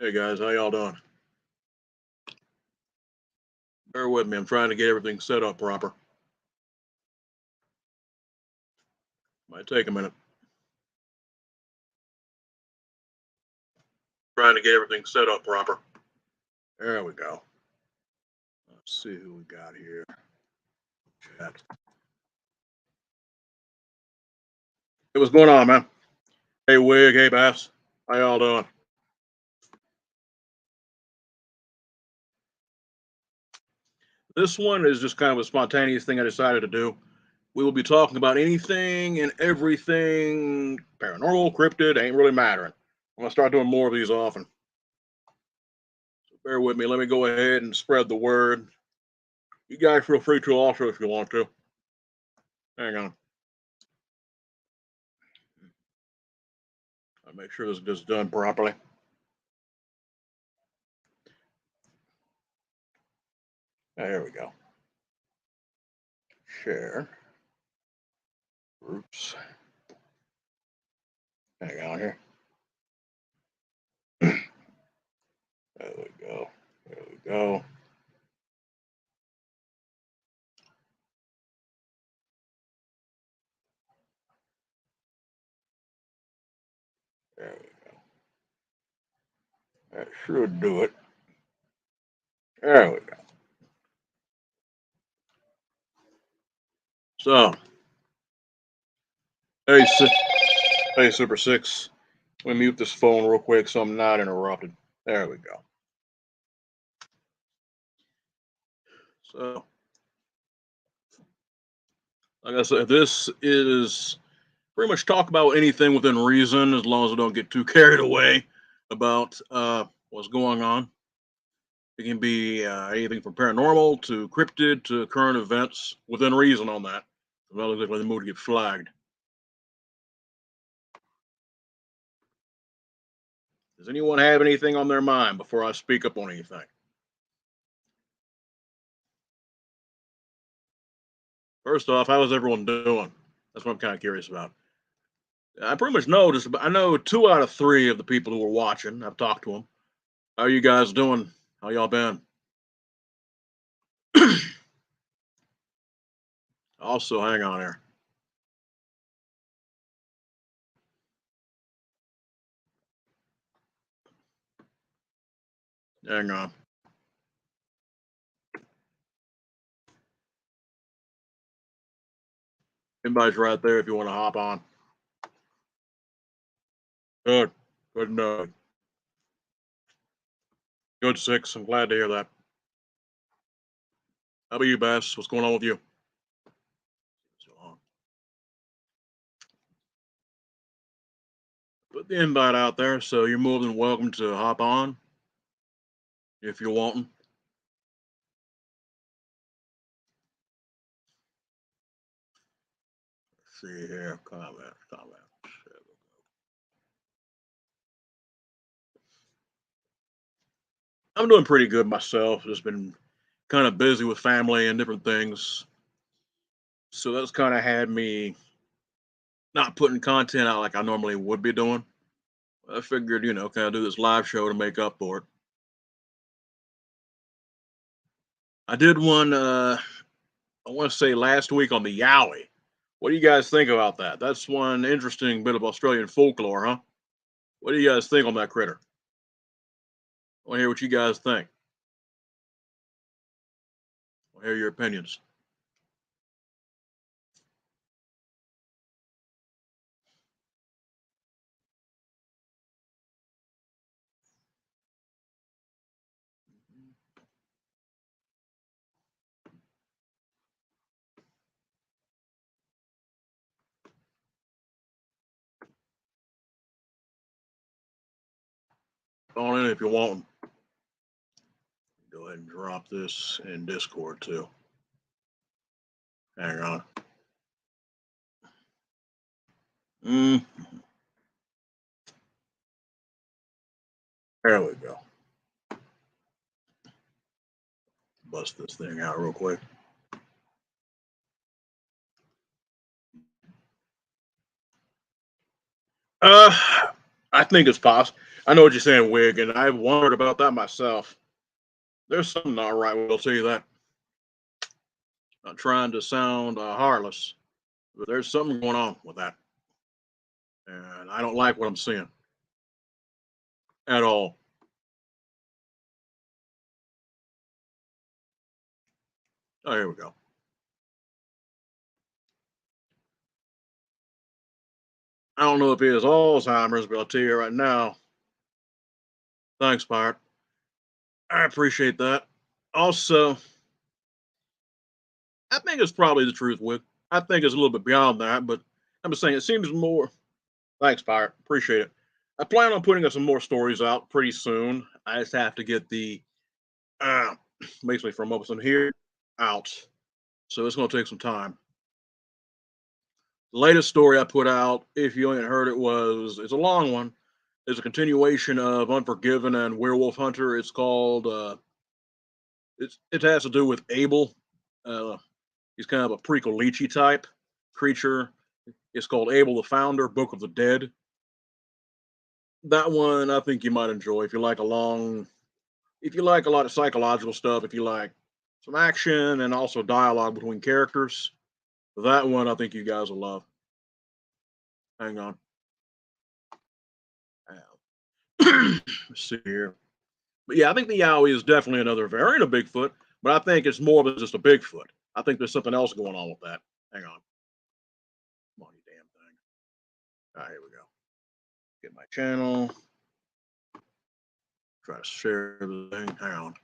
Hey guys, how y'all doing? Bear with me. I'm trying to get everything set up proper. Might take a minute. Trying to get everything set up proper. There we go. Let's see who we got here. Chat. Hey, what's going on, man? Hey, Wig. Hey, Bass. How y'all doing? This one is just kind of a spontaneous thing I decided to do. We will be talking about anything and everything paranormal, cryptid, ain't really mattering. I'm gonna start doing more of these often. So bear with me. Let me go ahead and spread the word. You guys feel free to also if you want to. Hang on. I'll make sure this is done properly. There we go. Share. Groups. Hang on here. There we go. There we go. There we go. That should do it. There we go. So, hey, hey, Super Six. Let me mute this phone real quick so I'm not interrupted. There we go. So, like I said, this is pretty much talk about anything within reason as long as I don't get too carried away about what's going on. It can be anything from paranormal to cryptid to current events within reason on that. I'm not exactly in the mood to get flagged. Does anyone have anything on their mind before I speak up on anything? First off, how is everyone doing? That's what I'm kind of curious about. I pretty much know just I know 2 out of 3 of the people who are watching. I've talked to them. How are you guys doing? How y'all been? Also, hang on here. Hang on. Anybody's right there if you want to hop on. Good. Good enough. Good Six. I'm glad to hear that. How about you, Bass? What's going on with you? Put the invite out there, so you're more than welcome to hop on if you're wanting. Let's see here, comment. I'm doing pretty good myself. Just been kind of busy with family and different things, so that's kind of had me not putting content out like I normally would be doing. I figured, kind of do this live show to make up for it. I did one, I want to say last week on the Yowie. What do you guys think about that? That's one interesting bit of Australian folklore, huh? What do you guys think on that critter? I want to hear what you guys think. I want to hear your opinions. Call in if you want. Go ahead and drop this in Discord too. Hang on. Mm. There we go. Bust this thing out real quick. Uh, I think it's possible. I know what you're saying, Wig, and I've wondered about that myself. There's something not right. I'll tell you that. Not trying to sound heartless, but there's something going on with that, and I don't like what I'm seeing at all. Oh, here we go. I don't know if he has Alzheimer's, but I'll tell you right now. Thanks, Pirate. I appreciate that. Also, I think it's probably the truth, Wig. I think it's a little bit beyond that, but I'm just saying it seems more. Thanks, Pirate. Appreciate it. I plan on putting some more stories out pretty soon. I just have to get the uh, basically from Upson here out, so it's going to take some time. The latest story I put out, if you ain't heard it, was it's a long one. It's a continuation of Unforgiven and Werewolf Hunter. It's called it has to do with Abel. Uh, he's kind of a prequel Leechy type creature. It's called Abel the Founder, Book of the Dead. That one I think you might enjoy if you like if you like a lot of psychological stuff, if you like some action and also dialogue between characters. That one I think you guys will love. Hang on. Let's see here. But yeah, I think the Yowie is definitely another variant of Bigfoot, but I think it's more than just a Bigfoot. I think there's something else going on with that. Hang on. Come on, you damn thing. All right, here we go. Get my channel. Try to share the thing. Hang on.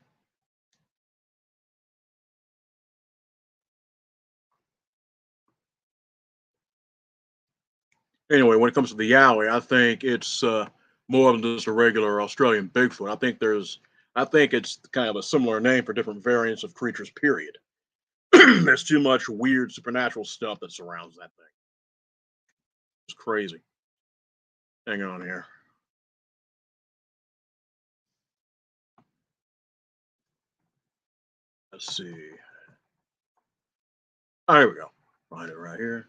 Anyway, when it comes to the Yowie, I think it's more than just a regular Australian Bigfoot. I think it's kind of a similar name for different variants of creatures. Period. There's too much weird supernatural stuff that surrounds that thing. It's crazy. Hang on here. Let's see. Oh, here we go. Find it right here.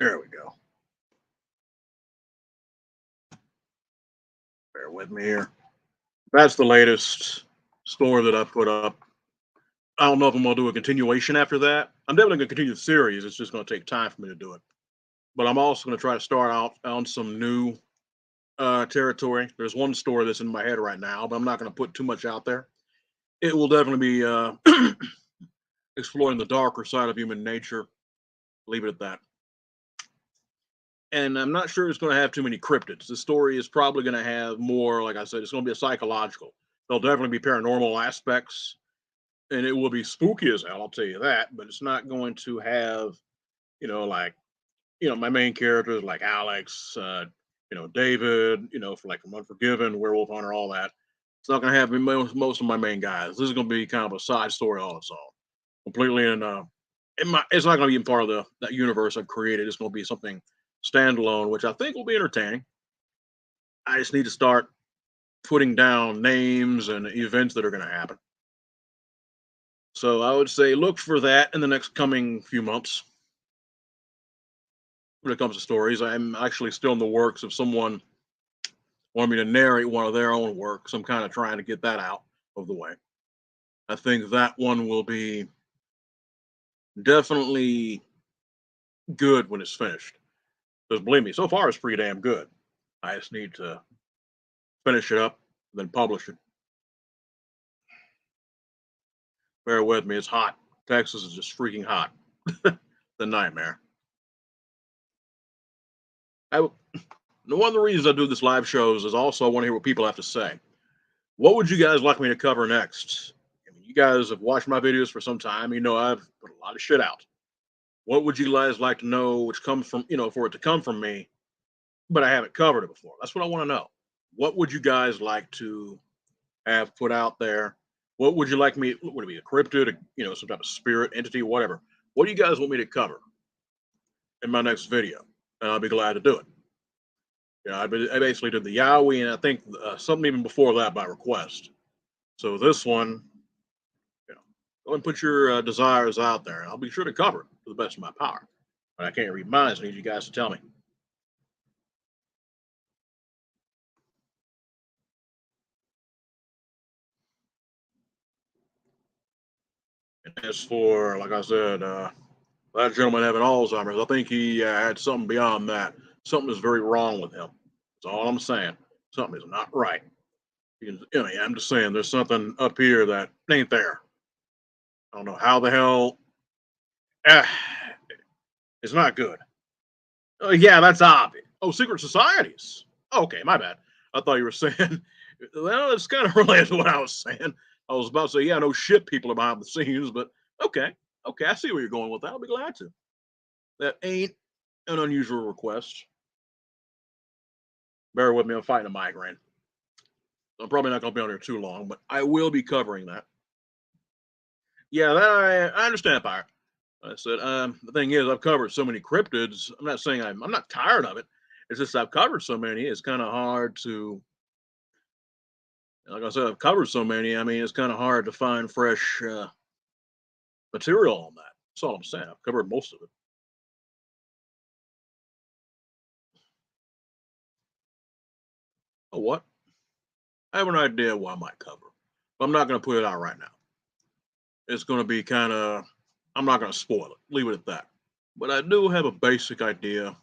There we go. Bear with me here. That's the latest story that I put up. I don't know if I'm gonna do a continuation after that. I'm definitely gonna continue the series. It's just gonna take time for me to do it. But I'm also gonna try to start out on some new territory. There's one story that's in my head right now, but I'm not gonna put too much out there. It will definitely be exploring the darker side of human nature. Leave it at that. And I'm not sure it's going to have too many cryptids. The story is probably going to have more, like I said, it's going to be a psychological. There'll definitely be paranormal aspects, and it will be spooky as hell. I'll tell you that. But it's not going to have, like my main characters like Alex, David, from Unforgiven, Werewolf Hunter, all that. It's not going to have most of my main guys. This is going to be kind of a side story all its own, completely in it's not going to be part of that universe I've created. It's going to be something standalone, which I think will be entertaining. I just need to start putting down names and events that are going to happen. So I would say look for that in the next coming few months. When it comes to stories, I'm actually still in the works of someone wanting me to narrate one of their own works. I'm kind of trying to get that out of the way. I think that one will be definitely good when it's finished. Because believe me, so far it's pretty damn good. I just need to finish it up, and then publish it. Bear with me, it's hot. Texas is just freaking hot. The nightmare. I, one of the reasons I do this live shows is also I want to hear what people have to say. What would you guys like me to cover next? I mean, you guys have watched my videos for some time. You know I've put a lot of shit out. What would you guys like to know, which comes from, for it to come from me, but I haven't covered it before? That's what I want to know. What would you guys like to have put out there? What would you like me? Would it be a cryptid, some type of spirit entity, whatever? What do you guys want me to cover in my next video? And I'll be glad to do it. I basically did the Yowie, and I think something even before that by request. So this one, Go and put your desires out there, and I'll be sure to cover it to the best of my power. But I can't read minds. I need you guys to tell me. And as for, like I said, that gentleman having Alzheimer's, I think he had something beyond that. Something is very wrong with him. That's all I'm saying. Something is not right. I'm just saying there's something up here that ain't there. I don't know how the hell. Uh, it's not good. Yeah, that's obvious. Oh, secret societies. Okay, my bad. I thought you were saying. Well, it's kind of related to what I was saying. I was about to say, yeah, no shit, people are behind the scenes, but okay, okay, I see where you're going with that. I'll be glad to. That ain't an unusual request. Bear with me, I'm fighting a migraine. I'm probably not going to be on here too long, but I will be covering that. Yeah, that I understand, Fire. I said, the thing is, I've covered so many cryptids. I'm not saying I'm not tired of it. It's just I've covered so many. It's kind of hard to, like I said, I've covered so many. I mean, it's kind of hard to find fresh material on that. That's all I'm saying. I've covered most of it. Oh, what? I have an idea what I might cover, but I'm not going to put it out right now. It's going to be kind of, I'm not going to spoil it. Leave it at that. But I do have a basic idea.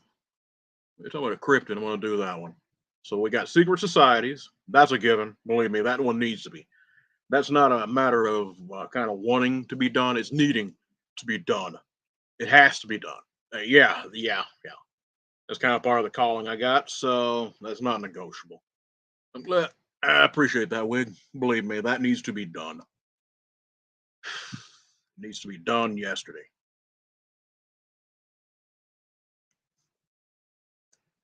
We're talking about a cryptid. I'm going to do that one. So we got secret societies. That's a given. Believe me, that one needs to be. That's not a matter of kind of wanting to be done. It's needing to be done. It has to be done. Yeah. That's kind of part of the calling I got. So that's not negotiable. I'm glad. I appreciate that, Wig. Believe me, that needs to be done. Needs to be done yesterday.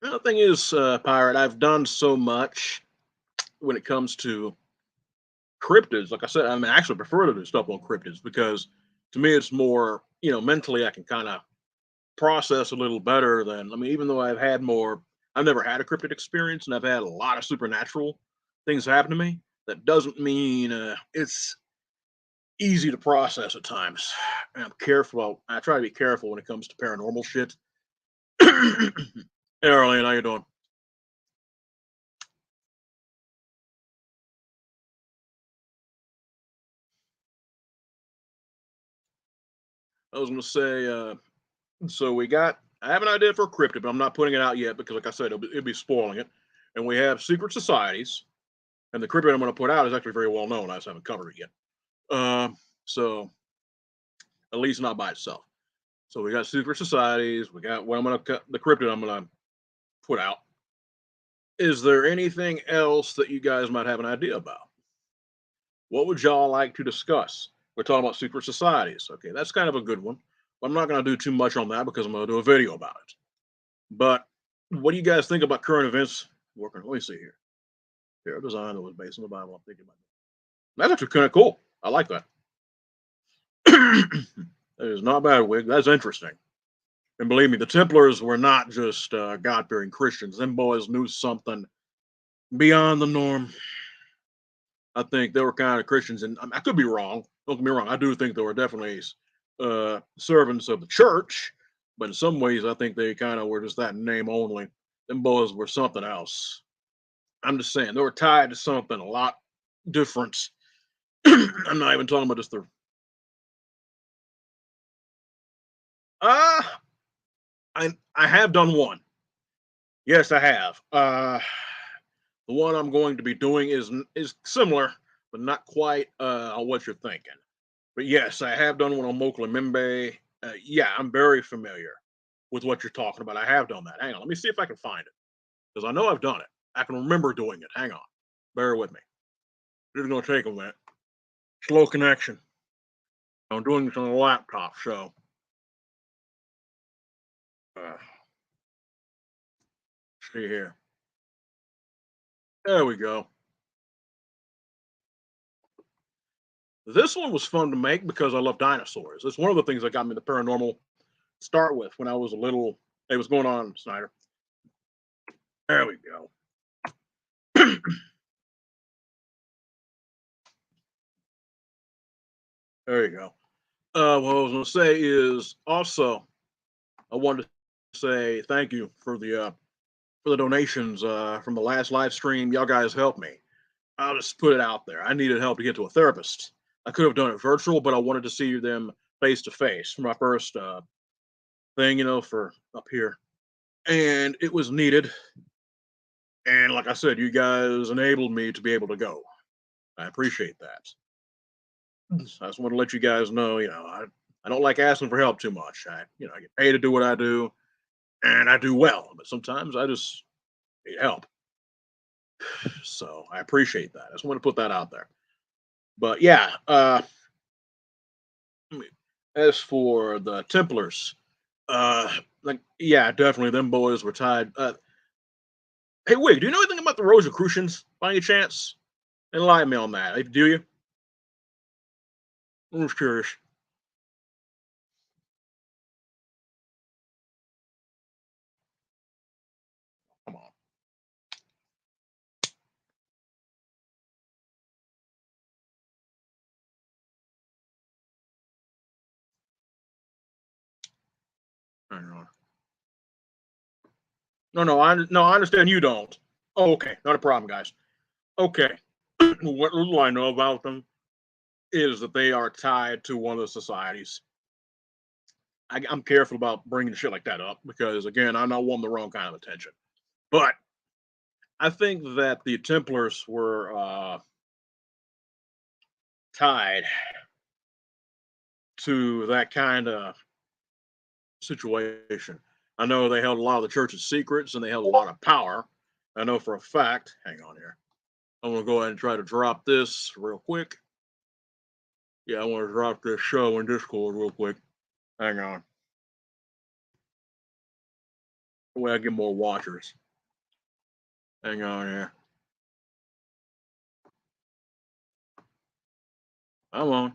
The thing is, Pirate, I've done so much when it comes to cryptids. Like I said, I mean, I actually prefer to do stuff on cryptids because to me it's more, mentally I can kind of process a little better than, I mean, even though I've never had a cryptid experience and I've had a lot of supernatural things happen to me. That doesn't mean it's easy to process at times. And I'm careful. I try to be careful when it comes to paranormal shit. Hey, Arlene, how you doing? I was going to say, so I have an idea for a cryptid, but I'm not putting it out yet because, like I said, it'll be spoiling it. And we have secret societies, and the cryptid I'm going to put out is actually very well known. I just haven't covered it yet. So at least not by itself. So we got secret societies. We got what I'm going to cut the cryptid I'm going to put out. Is there anything else that you guys might have an idea about? What would y'all like to discuss? We're talking about secret societies. Okay, that's kind of a good one. I'm not going to do too much on that because I'm going to do a video about it. But what do you guys think about current events? Working. Let me see here. Here, a design that was based on the Bible. I'm thinking about that. That's actually kind of cool. I like that. That is not bad, Wig. That's interesting. And believe me, the Templars were not just God fearing Christians. Them boys knew something beyond the norm. I think they were kind of Christians, and I could be wrong. Don't get me wrong. I do think they were definitely servants of the church, but in some ways, I think they kind of were just that name only. Them boys were something else. I'm just saying they were tied to something a lot different. I'm not even talking about just the. Uh I have done one. Yes, I have. The one I'm going to be doing is similar, but not quite on what you're thinking. But yes, I have done one on Mokle-Mimbe. Yeah, I'm very familiar with what you're talking about. I have done that. Hang on, let me see if I can find it because I know I've done it. I can remember doing it. Hang on, bear with me. This is going to take a minute. Slow connection. I'm doing this on a laptop, so uh, see here. There we go. This one was fun to make because I love dinosaurs. It's one of the things that got me the paranormal start with when I was a little. Hey, what's going on, Snyder? There we go. There you go. What I was going to say is also I wanted to say thank you for the donations from the last live stream. Y'all guys helped me. I'll just put it out there. I needed help to get to a therapist. I could have done it virtual, but I wanted to see them face to face for my first thing, for up here, and it was needed. And like I said, you guys enabled me to be able to go. I appreciate that. So I just want to let you guys know, I don't like asking for help too much. I get paid to do what I do, and I do well, but sometimes I just need help. So I appreciate that. I just want to put that out there. But yeah, as for the Templars, like yeah, definitely them boys were tied. Hey, Wig, do you know anything about the Rosicrucians by any chance? Enlighten me on that. Do you? I'm just curious. Come on. Hang on. No, I understand you don't. Oh, okay, not a problem, guys. Okay, what little I know about them is that they are tied to one of the societies. I'm careful about bringing shit like that up because, again, I don't want the wrong kind of attention. But I think that the Templars were tied to that kind of situation. I know they held a lot of the church's secrets and they held a lot of power. I know for a fact. Hang on here. I'm gonna go ahead and try to drop this real quick. Yeah, I want to drop this show in Discord real quick. Hang on. That way I get more watchers. Hang on here. I'm on.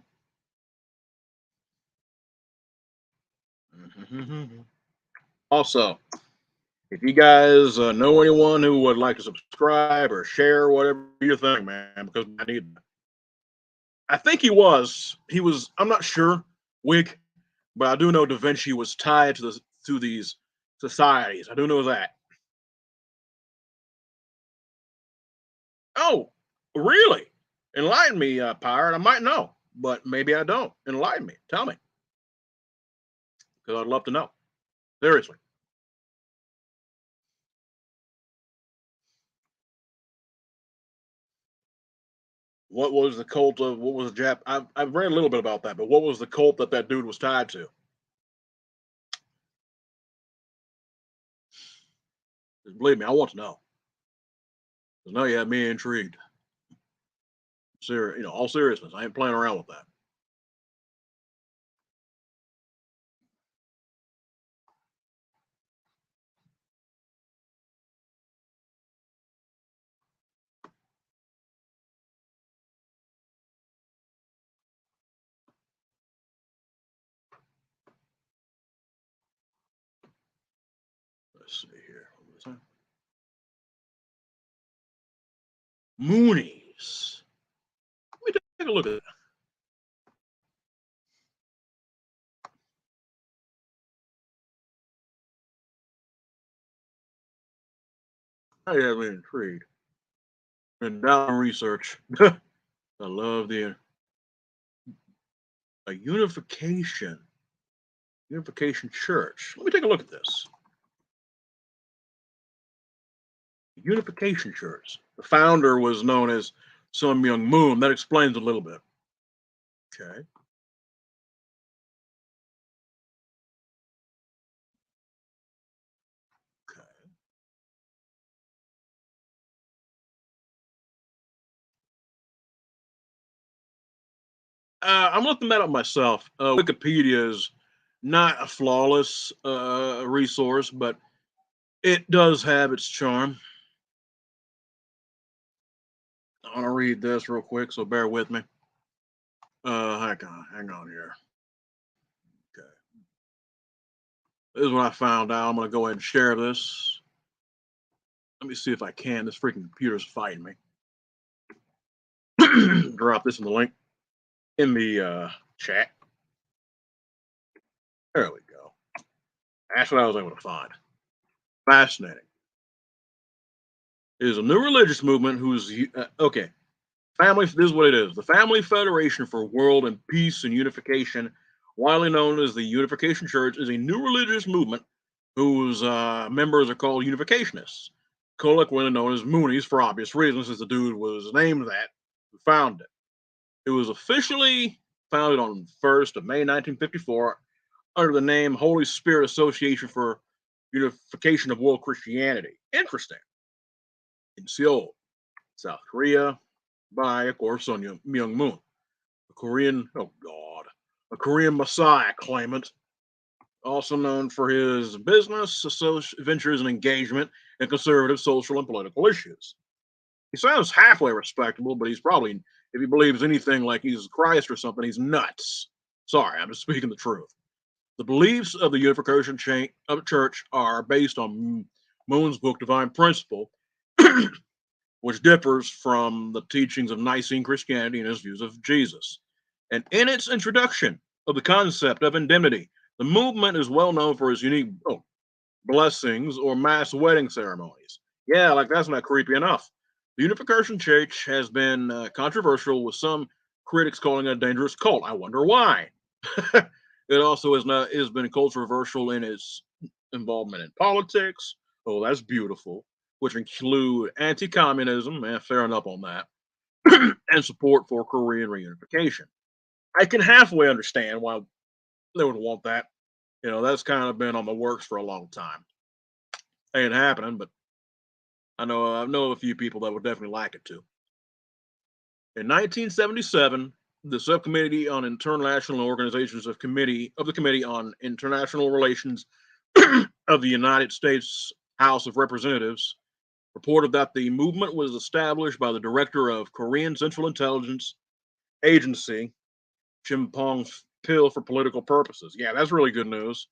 Also, if you guys know anyone who would like to subscribe or share whatever you think, man, because I need. I think he was. He was. I'm not sure. Wig, but I do know Da Vinci was tied to these societies. I do know that. Oh, really? Enlighten me, pirate. I might know, but maybe I don't. Enlighten me. Tell me, because I'd love to know. Seriously. What was the cult of? What was the Jap? I've read a little bit about that, but what was the cult that dude was tied to? Just believe me, I want to know. Because now you have me intrigued. All seriousness, I ain't playing around with that. Let's see here. Moonies. Let me take a look at that. I have me intrigued. And down research. I love the a unification church. Let me take a look at this. Unification church. The founder was known as Sun Myung Moon. That explains a little bit. Okay. Okay. I'm looking that up myself. Wikipedia is not a flawless resource, but it does have its charm. I want to read this real quick, so bear with me. Hang on here. Okay. This is what I found out. I'm going to go ahead and share this. Let me see if I can. This freaking computer's fighting me. Drop this in the link in the Chat. There we go. That's what I was able to find. Fascinating. It is a new religious movement who's okay. Family. This is what it is. The Family Federation for World and Peace and Unification, widely known as the Unification Church, is a new religious movement whose members are called Unificationists, colloquially known as Moonies for obvious reasons, as the dude was named that who founded it. It was officially founded on 1st of May 1954 under the name Holy Spirit Association for Unification of World Christianity. Interesting. In Seoul, South Korea, by, of course, Sun Myung Moon, a Korean, oh God, a Korean Messiah claimant, also known for his business, ventures, and engagement in conservative social and political issues. He sounds halfway respectable, but he's probably, if he believes anything like he's Christ or something, he's nuts. Sorry, I'm just speaking the truth. The beliefs of the Unification Church are based on Moon's book, Divine Principle, which differs from the teachings of Nicene Christianity and his views of Jesus. And in its introduction of the concept of indemnity, the movement is well known for its unique blessings or mass wedding ceremonies. Yeah, like that's not creepy enough. The Unification Church has been controversial, with some critics calling it a dangerous cult. I wonder why. It also has been controversial in its involvement in politics. Oh, that's beautiful, which include anti-communism, fair enough on that, and support for Korean reunification. I can halfway understand why they would want that. You know, that's kind of been on the works for a long time. Ain't happening, but I know a few people that would definitely like it to. In 1977, the Subcommittee on International Organizations of the Committee on International Relations of the United States House of Representatives reported that the movement was established by the director of Korean Central Intelligence Agency, Chim Pong Pil, for political purposes. Yeah, that's really good news.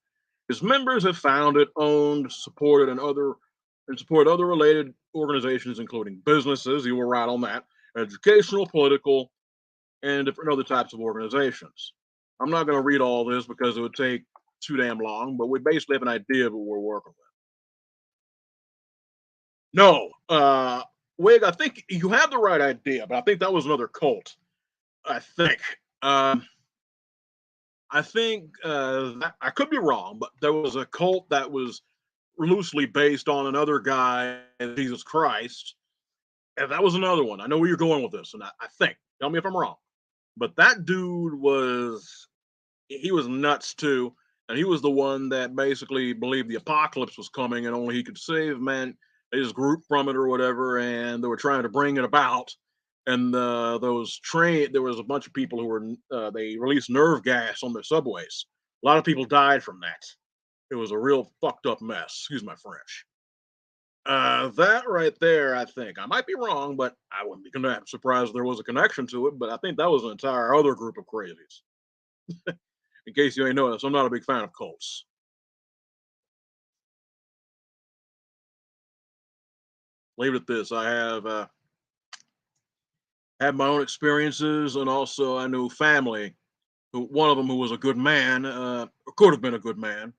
His members have founded, owned, supported, and support other related organizations, including businesses. You were right on that. Educational, political, and different other types of organizations. I'm not going to read all this because it would take too damn long, but we basically have an idea of what we're working with. No, Wig, I think you have the right idea, but I think that was another cult. I think. Um, I think I could be wrong, but there was a cult that was loosely based on another guy, Jesus Christ, and that was another one. I know where you're going with this, and I think. Tell me if I'm wrong, but that dude he was nuts too, and he was the one that basically believed the apocalypse was coming and only he could save man his group from it or whatever, and they were trying to bring it about. And there was a bunch of people who were they released nerve gas on their subways. A lot of people died from that. It was a real fucked up mess. Excuse my French. That right there, I think I might be wrong, but I wouldn't be surprised if there was a connection to it. But I think that was an entire other group of crazies. In case you ain't noticed, I'm not a big fan of cults. Leave it at this: I have had my own experiences, and also I knew family. One of them who was a good man, or could have been a good man.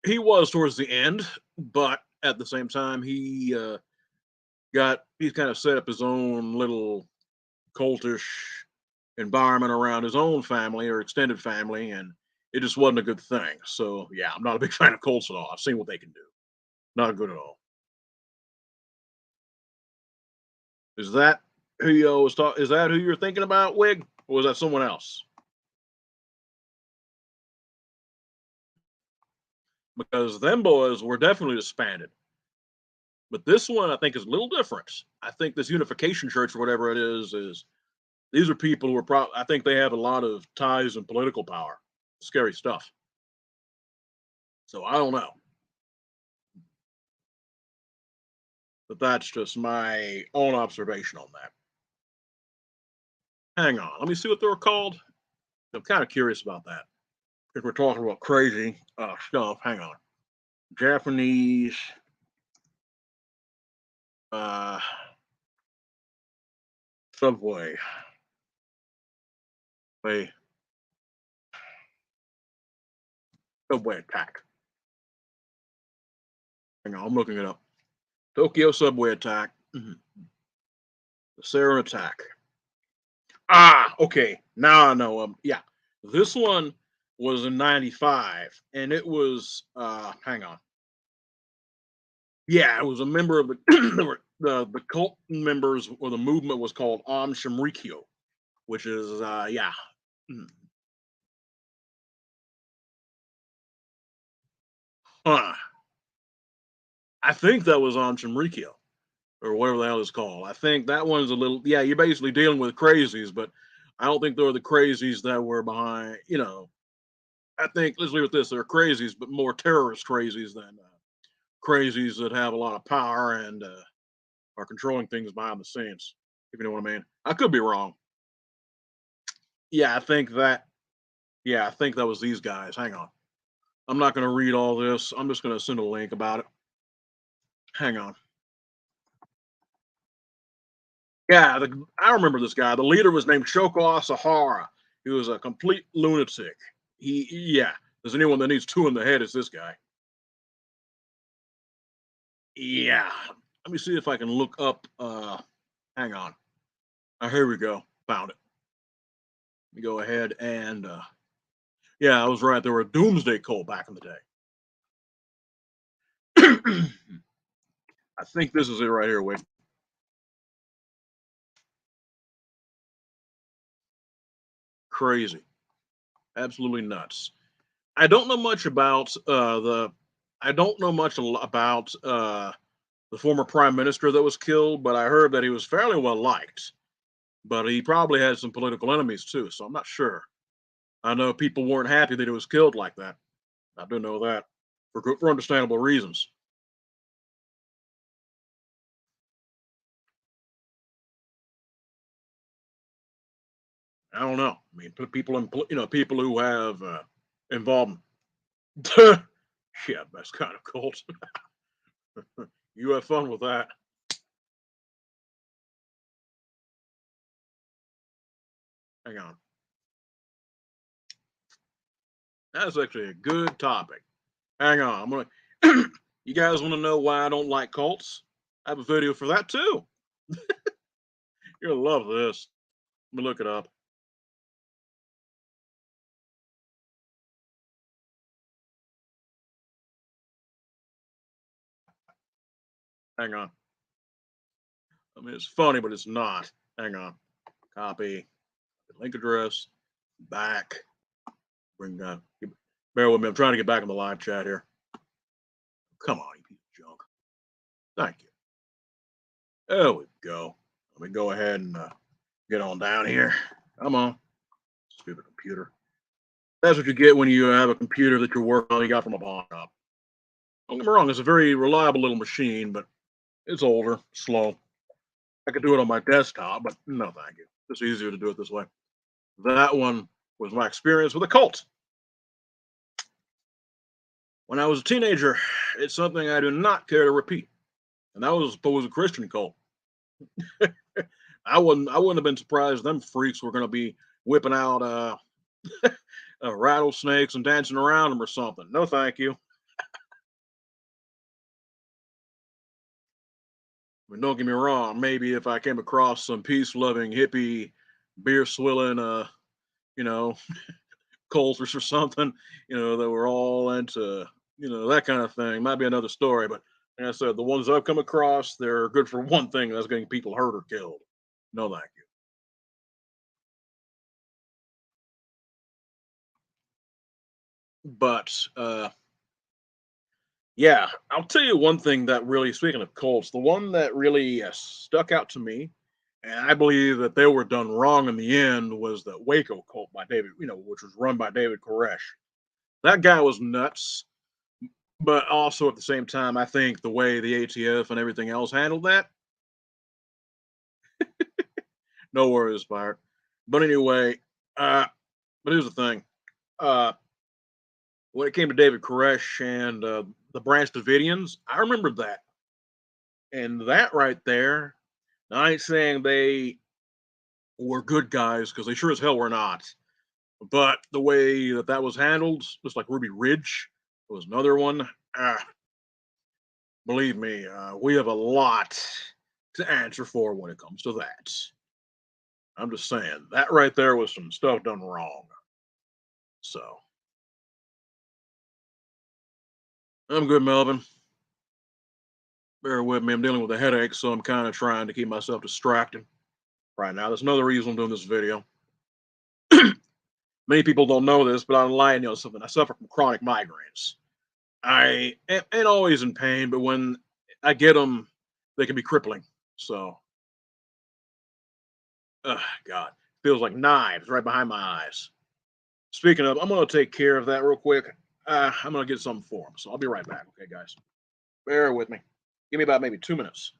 He was towards the end, but at the same time, he's kind of set up his own little cultish environment around his own family or extended family, and it just wasn't a good thing. So yeah, I'm not a big fan of cults at all. I've seen what they can do. Not good at all. Is that who you was talking? Is that who you're thinking about, Wig, or was that someone else? Because them boys were definitely disbanded, but this one I think is a little different. I think this Unification Church or whatever it is these are people who are I think they have a lot of ties and political power. Scary stuff. So I don't know, but that's just my own observation on that. Hang on, let me see what they were called. I'm kind of curious about that. If we're talking about crazy stuff, hang on. Japanese uh, subway. Wait. Subway attack. Hang on, I'm looking it up. Tokyo subway attack. The sarin attack. Ah, okay. Now I know. Yeah, this one was in '95, and it was. Hang on. Yeah, it was a member of the the cult members or the movement was called Am Shinrikyo, which is yeah. Mm, Huh. I think that was Am Shinrikyo or whatever the hell it's called. I think that one's a little. Yeah, you're basically dealing with crazies, but I don't think they're the crazies that were behind. I think let's leave it at this: they're crazies, but more terrorist crazies than crazies that have a lot of power and are controlling things behind the scenes. If you know what I mean. I could be wrong. Yeah, I think that. Yeah, I think that was these guys. Hang on. I'm not going to read all this. I'm just going to send a link about it. Hang on. Yeah, I remember this guy. The leader was named Shoko Asahara. He was a complete lunatic. Yeah. There's anyone that needs two in the head, it's this guy. Yeah. Let me see if I can look up. Hang on. Here we go. Found it. Let me go ahead and. Yeah, I was right. There were a doomsday cult back in the day. I think this is it right here. Wait. Crazy. Absolutely nuts. I don't know much about the. I don't know much about the former prime minister that was killed, but I heard that he was fairly well liked. But he probably had some political enemies too, so I'm not sure. I know people weren't happy that he was killed like that. I do know that for understandable reasons. I don't know. I mean, put people in, people who have involvement. Yeah, that's kind of cult. You have fun with that. Hang on. That's actually a good topic. Hang on. I'm gonna. You guys want to know why I don't like cults? I have a video for that too. You're gonna love this. Let me look it up. Hang on. I mean, it's funny, but it's not. Hang on. Copy. Link address. Back. Bring that. Bear with me. I'm trying to get back in the live chat here. Come on, you piece of junk. Thank you. There we go. Let me go ahead and get on down here. Come on. Stupid computer. That's what you get when you have a computer that you're working on. You got from a pawn shop. Don't get me wrong. It's a very reliable little machine, but it's older, slow. I could do it on my desktop, but no, thank you. It's easier to do it this way. That one was my experience with a cult. When I was a teenager, it's something I do not care to repeat. And that was supposed a Christian cult. I wouldn't have been surprised them freaks were gonna be whipping out rattlesnakes and dancing around them or something. No, thank you. I mean, don't get me wrong. Maybe if I came across some peace-loving hippie, beer-swilling, you know, cultists or something, that were all into, that kind of thing, might be another story. But like I said, the ones I've come across, they're good for one thing, that's getting people hurt or killed. No, thank you. But yeah, I'll tell you one thing that really, speaking of cults, the one that really stuck out to me, and I believe that they were done wrong in the end, was the Waco cult by David, which was run by David Koresh. That guy was nuts, but also at the same time, I think the way the ATF and everything else handled that, no worries, Fire. But anyway, uh, but here's the thing. Uh, when it came to David Koresh and the Branch Davidians, I remember that. And that right there, I ain't saying they were good guys because they sure as hell were not. But the way that was handled, just like Ruby Ridge, was another one. Believe me, we have a lot to answer for when it comes to that. I'm just saying that right there was some stuff done wrong. So I'm good, Melvin. Bear with me. I'm dealing with a headache, so I'm kind of trying to keep myself distracted right now. That's another reason I'm doing this video. Many people don't know this, but I'm lying, something. I suffer from chronic migraines. I ain't always in pain, but when I get them, they can be crippling. So, God, feels like knives right behind my eyes. Speaking of, I'm gonna take care of that real quick. I'm gonna get something for them, so I'll be right back. Okay, guys, bear with me. Give me about maybe 2 minutes.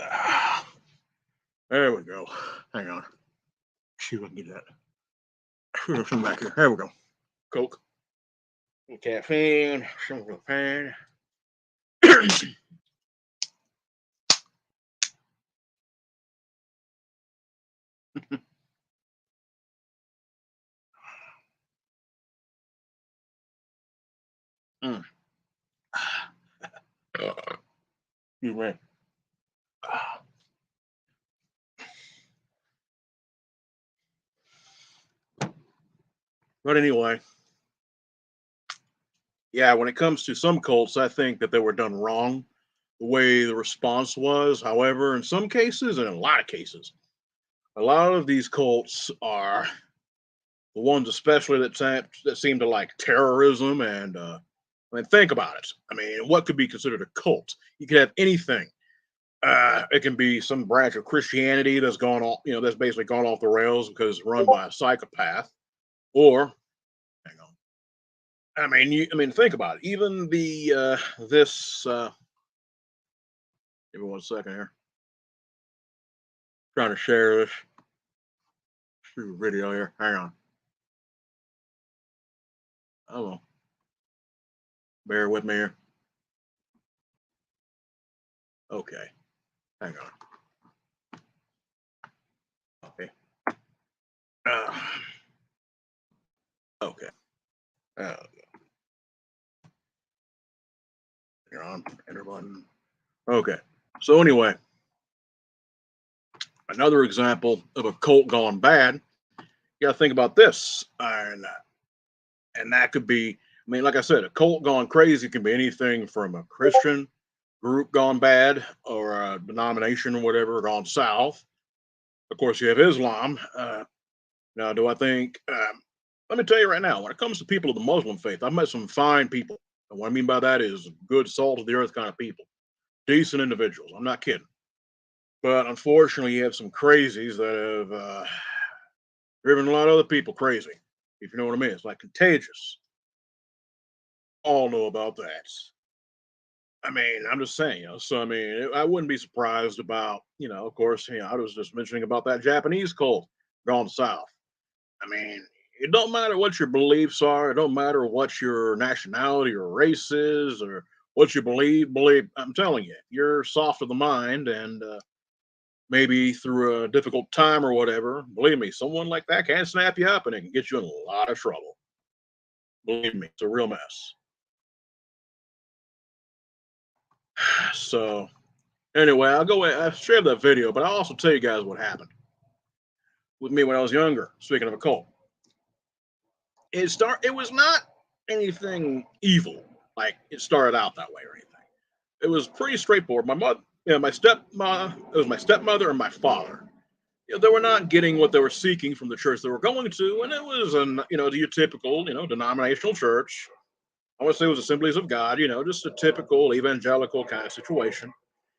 Ah. There we go. Hang on. See if I can get that. Some back here. There we go. Coke, caffeine, some caffeine. Mm. Excuse me. But anyway, yeah, when it comes to some cults, I think that they were done wrong the way the response was. However, in some cases, and in a lot of cases, a lot of these cults are the ones, especially that seem to like terrorism. And I mean, think about it. I mean, what could be considered a cult? You could have anything. It can be some branch of Christianity that's gone off, that's basically gone off the rails because it's run by a psychopath. Or, hang on. I mean, think about it. Even this. Give me 1 second here. Trying to share this video here. Hang on. Oh, bear with me here. Okay, hang on. Okay. Uh, okay. Uh, you're on. Enter button. Okay. So anyway, another example of a cult gone bad. You got to think about this, and that could be. I mean, like I said, a cult gone crazy can be anything from a Christian group gone bad or a denomination or whatever gone south. Of course, you have Islam. Now, do I think? Let me tell you right now, when it comes to people of the Muslim faith, I've met some fine people. And what I mean by that is good, salt of the earth kind of people, decent individuals. I'm not kidding. But unfortunately, you have some crazies that have driven a lot of other people crazy. If you know what I mean, it's like contagious. All know about that. I mean, I'm just saying, so I mean, I wouldn't be surprised about, of course, I was just mentioning about that Japanese cult gone south. I mean, it don't matter what your beliefs are. It don't matter what your nationality or race is or what you believe. Believe, I'm telling you, you're soft of the mind and maybe through a difficult time or whatever. Believe me, someone like that can snap you up and it can get you in a lot of trouble. Believe me, it's a real mess. So anyway, I'll go away. I've shared that video, but I'll also tell you guys what happened with me when I was younger. Speaking of a cult, it was not anything evil. Like it started out that way or anything. It was pretty straightforward. My mother, my stepmother, it was my stepmother and my father. They were not getting what they were seeking from the church they were going to, and it was your typical, denominational church. I want to say it was Assemblies of God, just a typical evangelical kind of situation.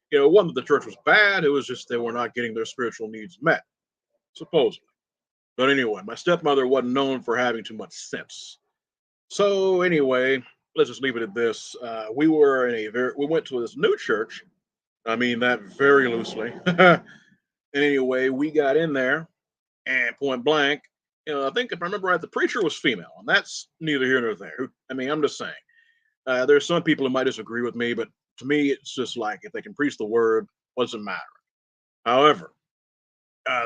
It wasn't that the church was bad; it was just they were not getting their spiritual needs met. supposedly. But anyway, my stepmother wasn't known for having too much sense. So anyway, let's just leave it at this. We went to this new church. I mean that very loosely. And anyway, we got in there and point blank, I think if I remember right, the preacher was female, and that's neither here nor there. I mean, I'm just saying. There's some people who might disagree with me, but to me, it's just like if they can preach the word, what's it matter? However,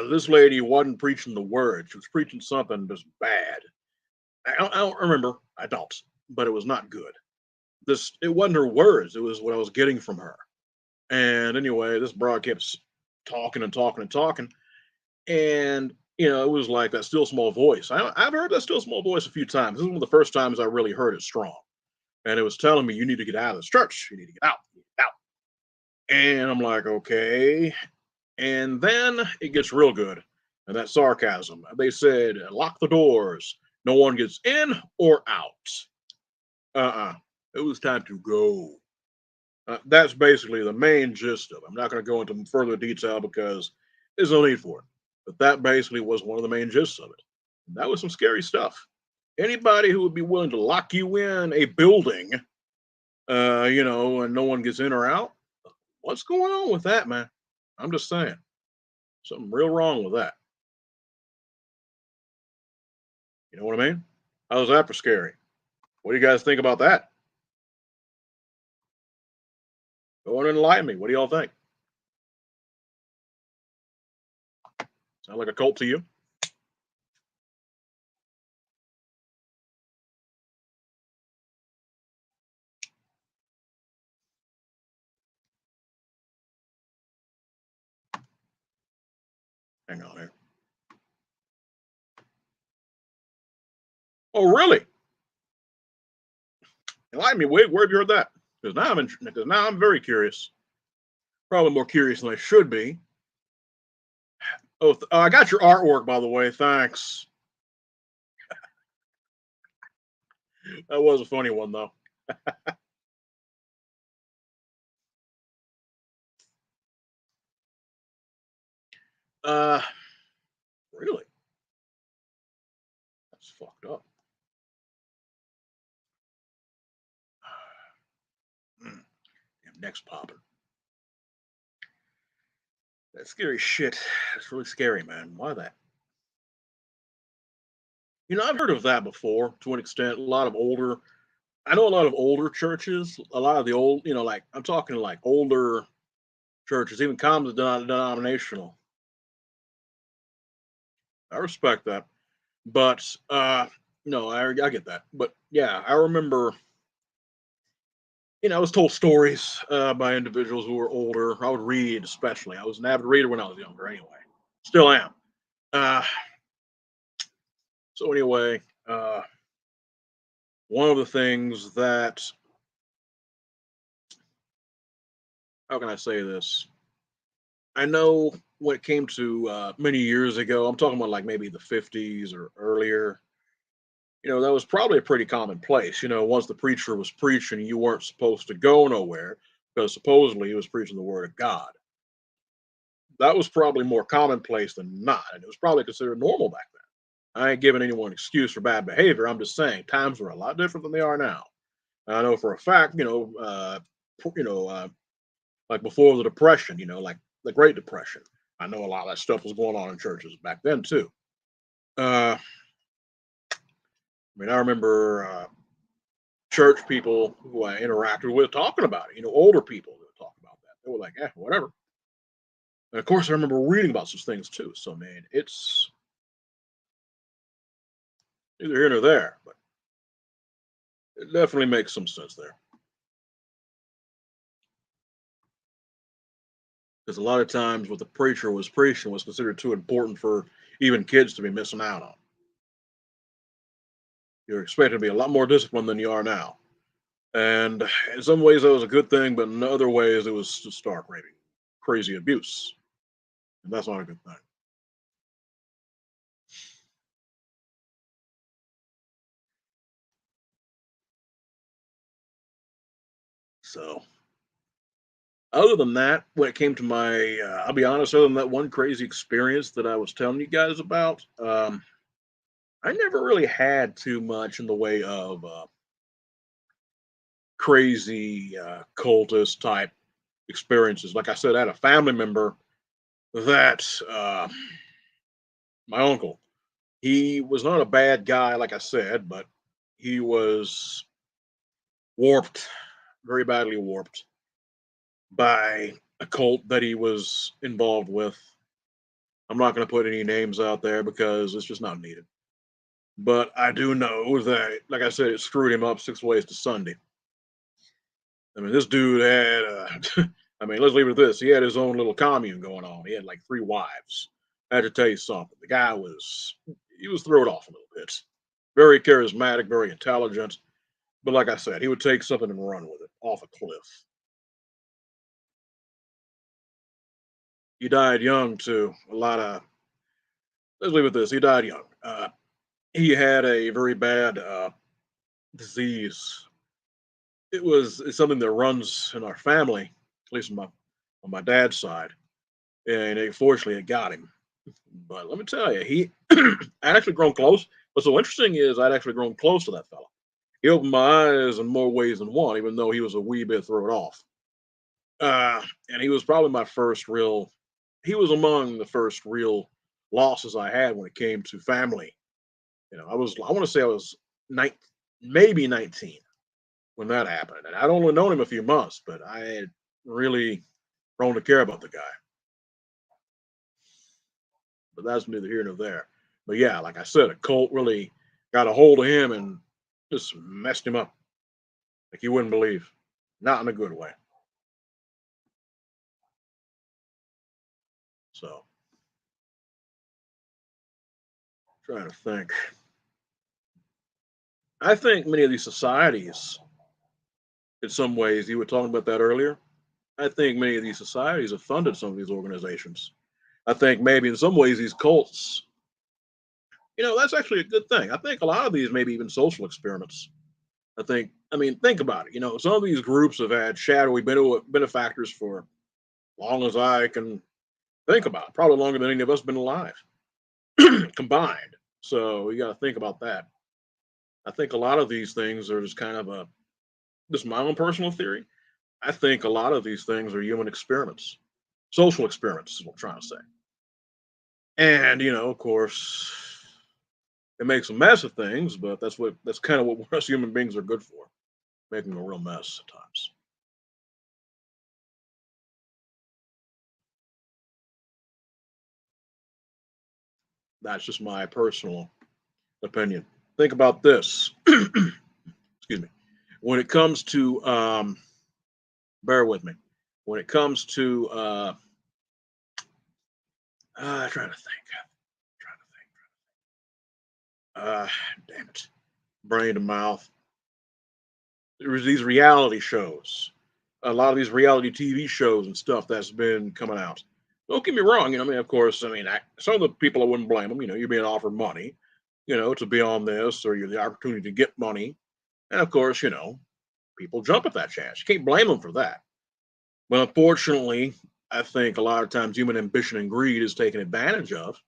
this lady wasn't preaching the word; she was preaching something just bad. I don't remember. I don't, but it was not good. It wasn't her words; it was what I was getting from her. And anyway, this broad kept talking and talking and talking, and it was like that still small voice. I've heard that still small voice a few times. This is one of the first times I really heard it strong, and it was telling me, "You need to get out of this church. You need to get out, get out." And I'm like, okay. And then it gets real good, and that sarcasm. They said, "Lock the doors. No one gets in or out." It was time to go. That's basically the main gist of it. I'm not going to go into further detail because there's no need for it. But that basically was one of the main gists of it. And that was some scary stuff. Anybody who would be willing to lock you in a building, and no one gets in or out, what's going on with that, man? I'm just saying, something real wrong with that. You know what I mean? How's that for scary? What do you guys think about that? Go on and enlighten me. What do y'all think? Sound like a cult to you? Hang on here. Oh, really? Enlighten me. Where have you heard that? Because now I'm very curious. Probably more curious than I should be. Oh, I got your artwork, by the way. Thanks. That was a funny one, though. Uh, really? That's fucked up. Mm, damn, neck's popping. That's scary shit. That's really scary, man. Why that? I've heard of that before to an extent. I know a lot of older churches, a lot of the old, like I'm talking like older churches, even common denominational. I respect that. But no, I get that. But yeah, I remember, I was told stories by individuals who were older. I would read, especially. I was an avid reader when I was younger, anyway. Still am. Uh, so anyway, uh, one of the things that, how can I say this? I know when it came to many years ago, I'm talking about like maybe the 50s or earlier. That was probably a pretty common place. Once the preacher was preaching, you weren't supposed to go nowhere because supposedly he was preaching the word of God. That was probably more commonplace than not, and it was probably considered normal back then. I ain't giving anyone an excuse for bad behavior. I'm just saying times were a lot different than they are now. I know for a fact, you know, uh, like before the Depression, like the Great Depression. I know a lot of that stuff was going on in churches back then too. I mean, I remember church people who I interacted with talking about it. Older people that would talk about that. They were like, "Yeah, whatever." And of course, I remember reading about such things too. So, man, it's neither here nor there, but it definitely makes some sense there. Because a lot of times, what the preacher was preaching was considered too important for even kids to be missing out on. You're expected to be a lot more disciplined than you are now. And in some ways, that was a good thing, but in other ways, it was just stark raping, crazy abuse. And that's not a good thing. So, Other than that, when it came to my, I'll be honest, other than that one crazy experience that I was telling you guys about, I never really had too much in the way of crazy cultist type experiences. Like I said, I had a family member that my uncle. He was not a bad guy, like I said, but he was warped, very badly warped by a cult that he was involved with. I'm not going to put any names out there because it's just not needed. But I do know that, like I said, it screwed him up 6 ways to Sunday. I mean, this dude had, I mean, let's leave it at this. He had his own little commune going on. He had like 3 wives. I had to tell you something. The guy was, he was thrown off a little bit. Very charismatic, very intelligent. But like I said, he would take something and run with it off a cliff. He died young too. A lot of, let's leave it at this. He died young. He had a very bad disease. It's something that runs in our family, at least on my dad's side, and unfortunately it got him. But let me tell you, he I'd actually grown close. What's so interesting is I'd actually grown close to that fella. He opened my eyes in more ways than one, even though he was a wee bit thrown off. And he was probably my first real. He was among the first real losses I had when it came to family. I was. I want to say I was nine, maybe 19 when that happened, and I'd only known him a few months, but I had really grown to care about the guy. But that's neither here nor there. But yeah, like I said, a cult really got a hold of him and just messed him up like you wouldn't believe. Not in a good way. So trying to think. I think many of these societies, in some ways, you were talking about that earlier. I think many of these societies have funded some of these organizations. I think maybe in some ways these cults, that's actually a good thing. I think a lot of these maybe even social experiments. I mean, think about it. Some of these groups have had shadowy benefactors for long as I can think about, probably longer than any of us been alive combined. So you got to think about that. I think a lot of these things are just kind of just my own personal theory. I think a lot of these things are human experiments, social experiments, is what I'm trying to say. And, of course, it makes a mess of things, but that's kind of what us human beings are good for, making a real mess at times. That's just my personal opinion. Think about this. Excuse me. When it comes to, bear with me. When it comes to, trying to think, trying to think. Damn it, brain to mouth. There's these reality shows, a lot of these reality TV shows and stuff that's been coming out. Don't get me wrong. I mean, of course, I mean, some of the people I wouldn't blame them. You're being offered money, to be on this, or you're the opportunity to get money, and of course, people jump at that chance. You can't blame them for that. But unfortunately, I think a lot of times human ambition and greed is taken advantage of,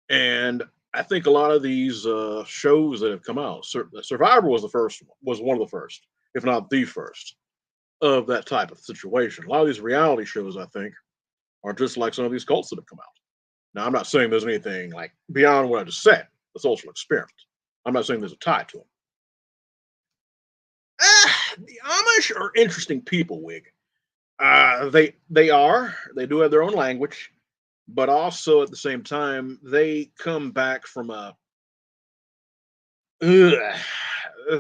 and I think a lot of these shows that have come out, Survivor was the first, was one of the first, if not the first, of that type of situation. A lot of these reality shows, I think, are just like some of these cults that have come out. Now, I'm not saying there's anything like beyond what I just said, the social experiment. I'm not saying there's a tie to them. The Amish are interesting people, Wig. They do have their own language, but also at the same time they come back from a ugh,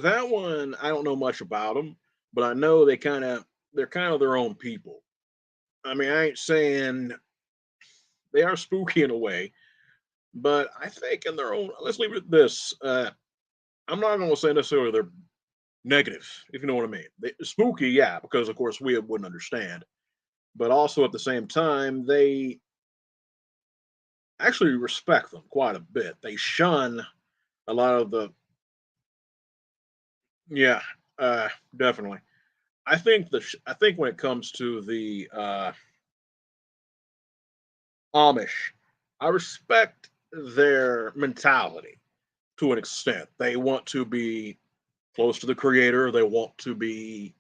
that one. I don't know much about them, but I know they're kind of their own people. I mean, I ain't saying they are spooky in a way, but I think in their own. Let's leave it at this. I'm not going to say necessarily they're negative, if you know what I mean. Spooky, yeah, because of course we wouldn't understand, but also at the same time they actually respect them quite a bit. They shun a lot of the, yeah, definitely. I think when it comes to the Amish, I respect their mentality to an extent. They want to be close to the creator. They want to be,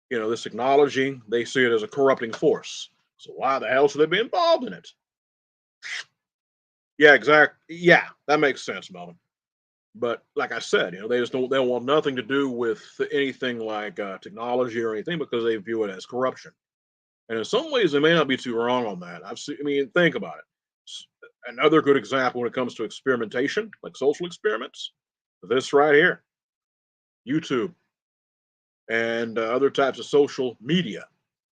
this technology. They see it as a corrupting force. So why the hell should they be involved in it? Yeah, exactly. Yeah, that makes sense, Melvin. But like I said, they just don't. They want nothing to do with anything like technology or anything because they view it as corruption. And in some ways, they may not be too wrong on that. I've seen. I mean, think about it. Another good example when it comes to experimentation, like social experiments, this right here, YouTube, and other types of social media.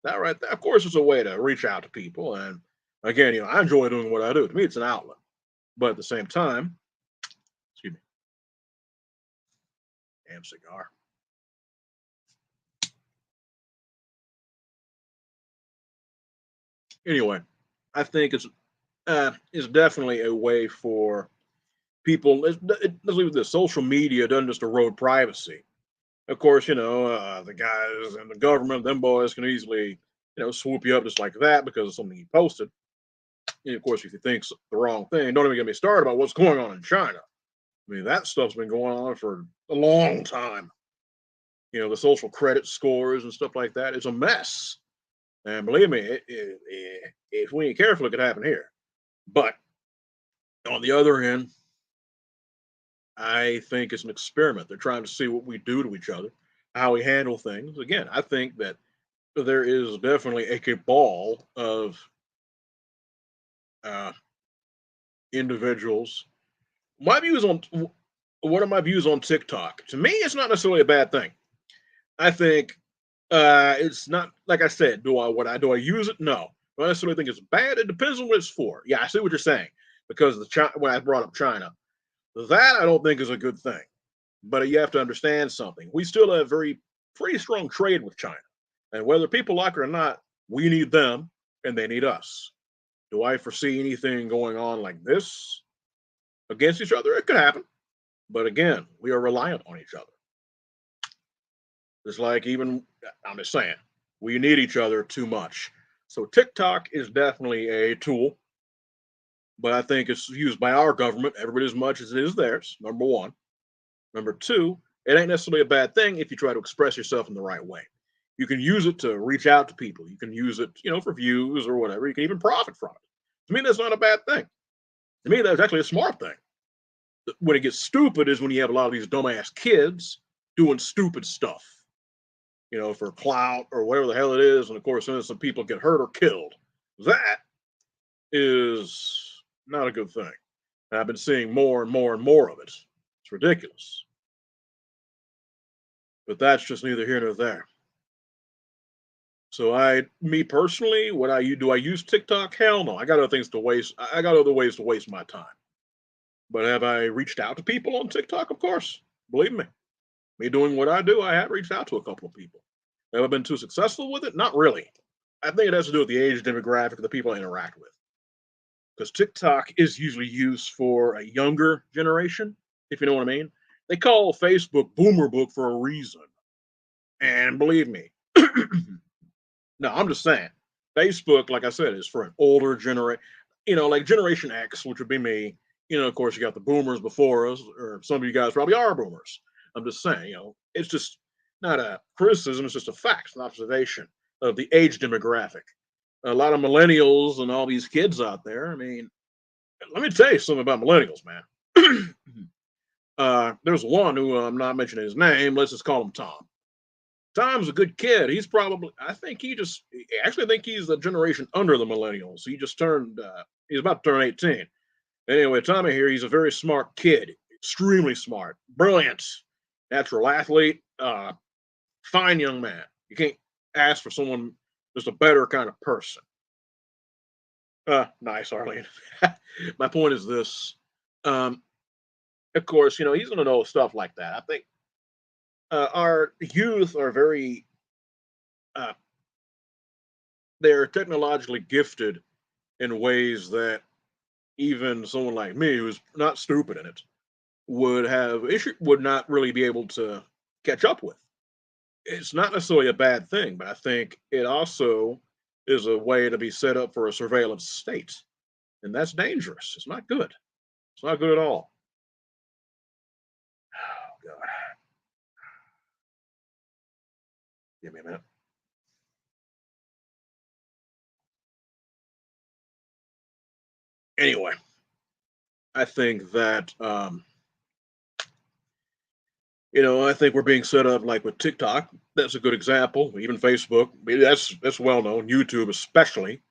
That right there, of course, is a way to reach out to people. And again, I enjoy doing what I do. To me, it's an outlet. But at the same time, excuse me, damn cigar. Anyway, I think it's definitely a way for people. Let's leave it this: social media doesn't just erode privacy. Of course, the guys in the government, them boys can easily, swoop you up just like that because of something you posted. And of course, if you think the wrong thing, don't even get me started about what's going on in China. I mean, that stuff's been going on for a long time. The social credit scores and stuff like that. It's a mess. And believe me, if we ain't careful, it could happen here. But on the other hand, I think it's an experiment. They're trying to see what we do to each other, how we handle things. Again, I think that there is definitely a cabal of uh, individuals. My views on what are my views on TikTok? To me, it's not necessarily a bad thing. I think it's not like I said. Do I use it? No. Do I necessarily think it's bad? It depends on what it's for. Yeah, I see what you're saying because when I brought up China, that I don't think is a good thing. But you have to understand something. We still have pretty strong trade with China, and whether people like it or not, we need them and they need us. Do I foresee anything going on like this against each other? It could happen, but again, we are reliant on each other. It's like even I'm just saying, we need each other too much. So TikTok is definitely a tool, but I think it's used by our government every bit as much as it is theirs. Number one. Number two, it ain't necessarily a bad thing if you try to express yourself in the right way. You can use it to reach out to people. You can use it, for views or whatever. You can even profit from it. To me, that's not a bad thing. To me, that's actually a smart thing. When it gets stupid is when you have a lot of these dumbass kids doing stupid stuff, for clout or whatever the hell it is. And of course, then some people get hurt or killed. That is not a good thing. And I've been seeing more and more and more of it. It's ridiculous. But that's just neither here nor there. So me personally, do I use TikTok? Hell no. I got other things to waste. I got other ways to waste my time. But have I reached out to people on TikTok? Of course. Believe me. Me doing what I do, I have reached out to a couple of people. Have I been too successful with it? Not really. I think it has to do with the age demographic of the people I interact with. Because TikTok is usually used for a younger generation, if you know what I mean. They call Facebook Boomer Book for a reason. And believe me, no, I'm just saying. Facebook, like I said, is for an older generation, like Generation X, which would be me. Of course, you got the boomers before us, or some of you guys probably are boomers. I'm just saying, it's just not a criticism, it's just a fact, an observation of the age demographic. A lot of millennials and all these kids out there. I mean, let me tell you something about millennials, man. There's one who I'm not mentioning his name. Let's just call him Tom. Tom's a good kid. I think actually, I think he's the generation under the millennials. He's about to turn 18. Anyway, Tommy here, he's a very smart kid, extremely smart, brilliant, natural athlete, fine young man. You can't ask for someone just a better kind of person. Nice, Arlene. My point is this. Um, of course, he's going to know stuff like that. I think our youth are uh, they're technologically gifted in ways that even someone like me who's not stupid in it would not really be able to catch up with. it's not necessarily a bad thing, but I think it also is a way to be set up for a surveillance state, and that's dangerous. It's not good. It's not good at all. Oh God, give me a minute. Anyway, I think that I think we're being set up like with TikTok. That's a good example. Even Facebook, that's well known. YouTube, especially.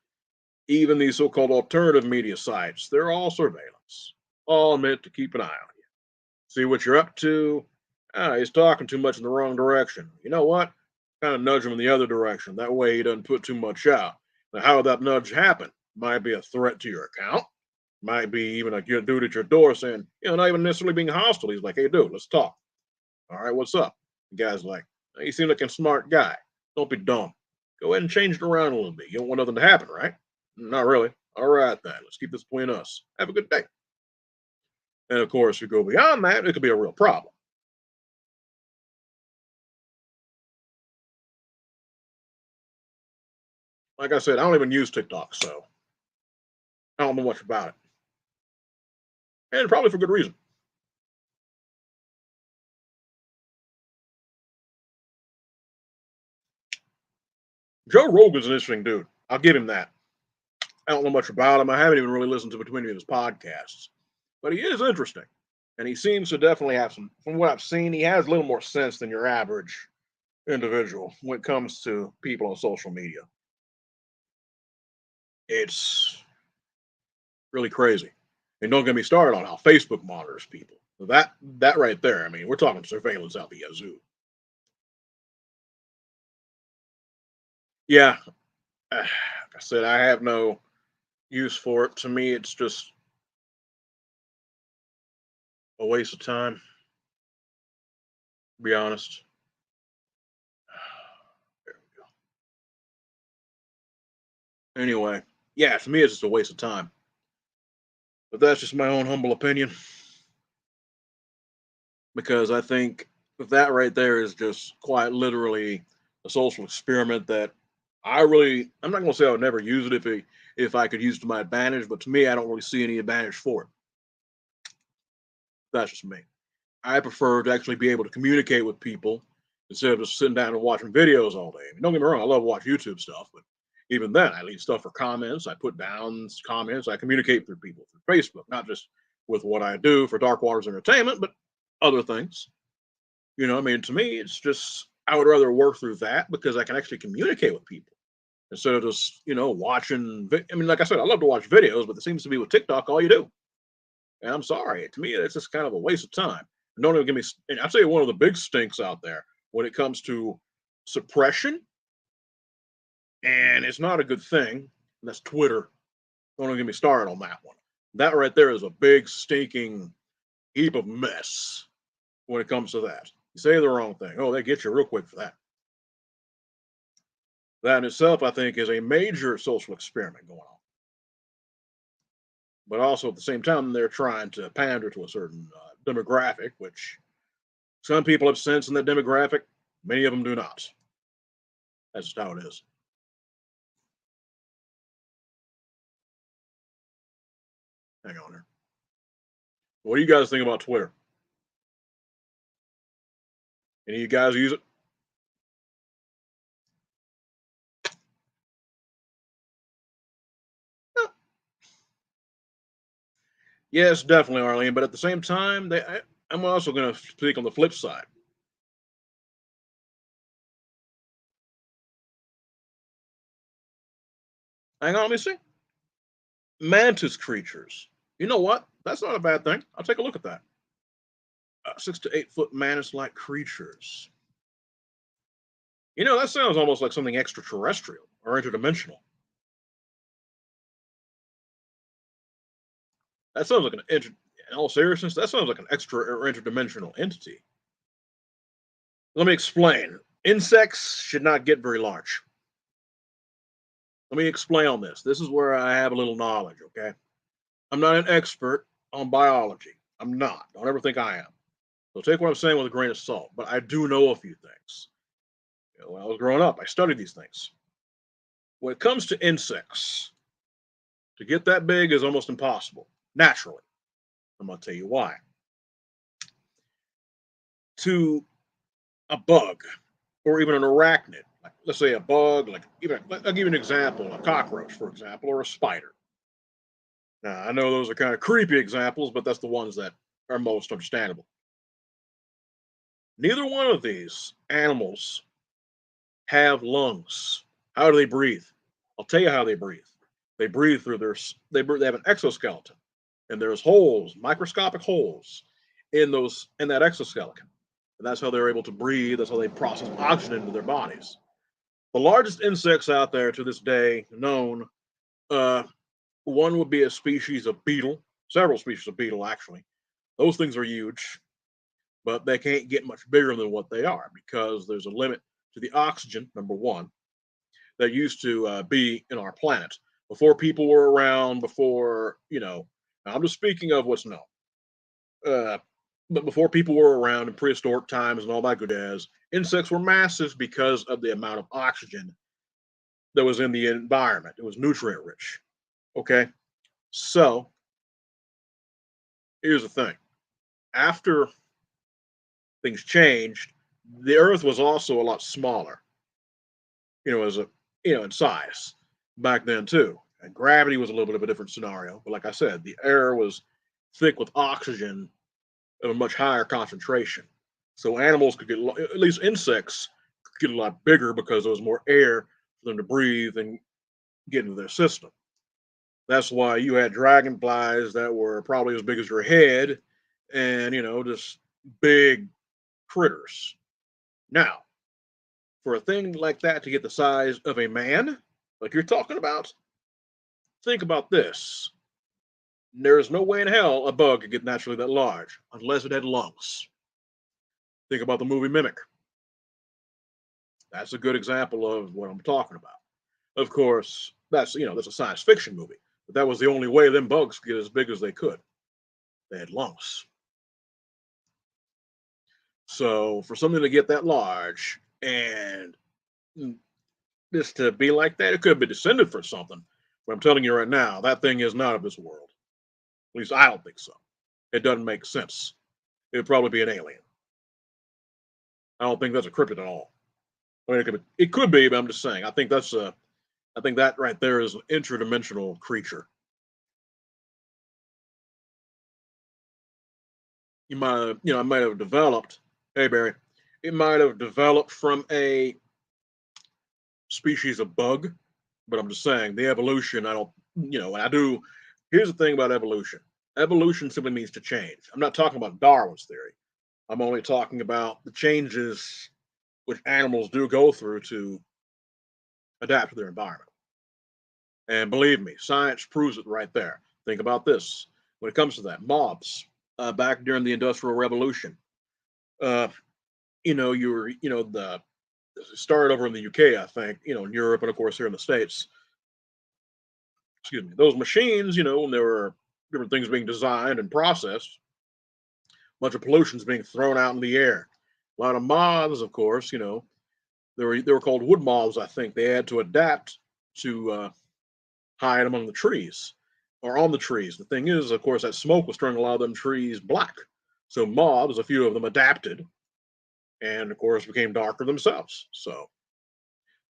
Even these so-called alternative media sites, they're all surveillance, all meant to keep an eye on you, see what you're up to. Ah, he's talking too much in the wrong direction. You know what? Kind of nudge him in the other direction. That way he doesn't put too much out. Now, how would that nudge happen? Might be a threat to your account. Might be even a dude at your door saying, not even necessarily being hostile. He's like, hey, dude, let's talk. All right, what's up? The guy's like, "Hey, you seem like a smart guy. Don't be dumb. Go ahead and change it around a little bit. You don't want nothing to happen, right? Not really. All right, then. Let's keep this between us. Have a good day." And of course, if you go beyond that, it could be a real problem. Like I said, I don't even use TikTok, so I don't know much about it. And probably for good reason. Joe Rogan's an interesting dude. I'll give him that. I don't know much about him. I haven't even really listened to between any of his podcasts, but he is interesting. And he seems to definitely have some, from what I've seen, he has a little more sense than your average individual when it comes to people on social media. It's really crazy. And don't get me started on how Facebook monitors people. That right there, I mean, we're talking surveillance out the yazoo. Yeah, like I said, I have no use for it. To me, it's just a waste of time, to be honest. There we go. Anyway, yeah, to me, it's just a waste of time. But that's just my own humble opinion because I think that right there is just quite literally a social experiment that I'm not going to say I would never use it if I could use it to my advantage, but to me, I don't really see any advantage for it. That's just me. I prefer to actually be able to communicate with people instead of just sitting down and watching videos all day. I mean, don't get me wrong, I love watching YouTube stuff, but even then, I leave stuff for comments. I put down comments. I communicate through people through Facebook, not just with what I do for Dark Waters Entertainment, but other things. I mean, to me, it's just I would rather work through that because I can actually communicate with people instead of just watching. I mean, like I said, I love to watch videos, but it seems to be with TikTok all you do. And I'm sorry, to me, it's just kind of a waste of time. And don't even give me. And I'd say one of the big stinks out there when it comes to suppression, and it's not a good thing. And that's Twitter. Don't even get me started on that one. That right there is a big stinking heap of mess when it comes to that. You say the wrong thing. Oh, they get you real quick for that. That in itself, I think, is a major social experiment going on. But also at the same time, they're trying to pander to a certain demographic, which some people have sense in that demographic. Many of them do not. That's just how it is. Hang on here. What do you guys think about Twitter? Any of you guys use it? Yes, definitely, Arlene. But at the same time, I'm also going to speak on the flip side. Hang on, let me see. Mantis creatures. You know what? That's not a bad thing. I'll take a look at that. 6 to 8 foot mantis-like creatures. That sounds almost like something extraterrestrial or interdimensional. That sounds like in all seriousness, that sounds like an extra or interdimensional entity. Let me explain. Insects should not get very large. Let me explain on this. This is where I have a little knowledge, okay? I'm not an expert on biology. I'm not. Don't ever think I am. So take what I'm saying with a grain of salt, but I do know a few things. When I was growing up, I studied these things. When it comes to insects, to get that big is almost impossible naturally. I'm going to tell you why. To a bug or even an arachnid, like let's say a bug, like even I'll give you an example, a cockroach, for example, or a spider. Now I know those are kind of creepy examples, but that's the ones that are most understandable. Neither one of these animals have lungs. How do they breathe? I'll tell you how they breathe. They breathe through they have an exoskeleton, and there's holes, microscopic holes in that exoskeleton, and that's how they're able to breathe. That's how they process oxygen into their bodies. The largest insects out there to this day known, uh, one would be a species of beetle, several species of beetle actually. Those things are huge, but they can't get much bigger than what they are because there's a limit to the oxygen. Number one, that used to be in our planet before people were around. Before I'm just speaking of what's known. Uh, but before people were around in prehistoric times and all that good jazz, insects were massive because of the amount of oxygen that was in the environment. It was nutrient rich. Okay, so here's the thing: after things changed, the Earth was also a lot smaller. As a in size back then too. And gravity was a little bit of a different scenario, but like I said, the air was thick with oxygen of a much higher concentration. So animals could get, at least insects, could get a lot bigger because there was more air for them to breathe and get into their system. That's why you had dragonflies that were probably as big as your head, and just big critters. Now, for a thing like that to get the size of a man, like you're talking about, think about this. There is no way in hell a bug could get naturally that large unless it had lungs. Think about the movie Mimic. That's a good example of what I'm talking about. Of course, that's a science fiction movie, but that was the only way them bugs could get as big as they could. They had lungs. So for something to get that large and this to be like that, it could be descended from something. But I'm telling you right now, that thing is not of this world. At least I don't think so. It doesn't make sense. It would probably be an alien. I don't think that's a cryptid at all. I mean, it could be, but I'm just saying. I think that right there is an interdimensional creature. It might have developed. Hey Barry, it might have developed from a species of bug, but I'm just saying the evolution. I don't, and I do. Here's the thing about evolution. Evolution simply means to change. I'm not talking about Darwin's theory. I'm only talking about the changes which animals do go through to adapt to their environment. And believe me, science proves it right there. Think about this. When it comes to that, moths, back during the Industrial Revolution, uh, the it started over in the UK, I think, in Europe, and of course here in the States. Excuse me. Those machines, when there were different things being designed and processed, a bunch of pollution's being thrown out in the air. A lot of moths, of course, they were called wood moths. I think they had to adapt to hide among the trees or on the trees. The thing is, of course, that smoke was turning a lot of them trees black. So moths, a few of them adapted, and of course became darker themselves. So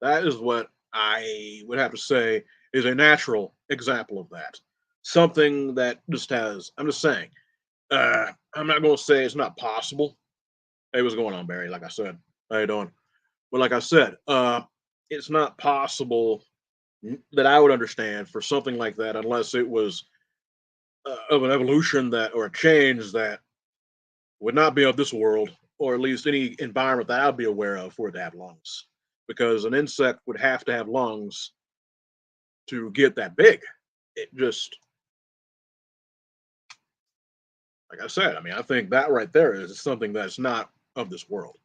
that is what I would have to say is a natural example of that. Something that just has. I'm just saying. I'm not going to say it's not possible. Hey, what's going on, Barry? Like I said, how you doing? But like I said, it's not possible that I would understand for something like that unless it was of an evolution that or a change that would not be of this world, or at least any environment that I'd be aware of for it to have lungs. Because an insect would have to have lungs to get that big. It just, like I said, I mean, I think that right there is something that's not of this world.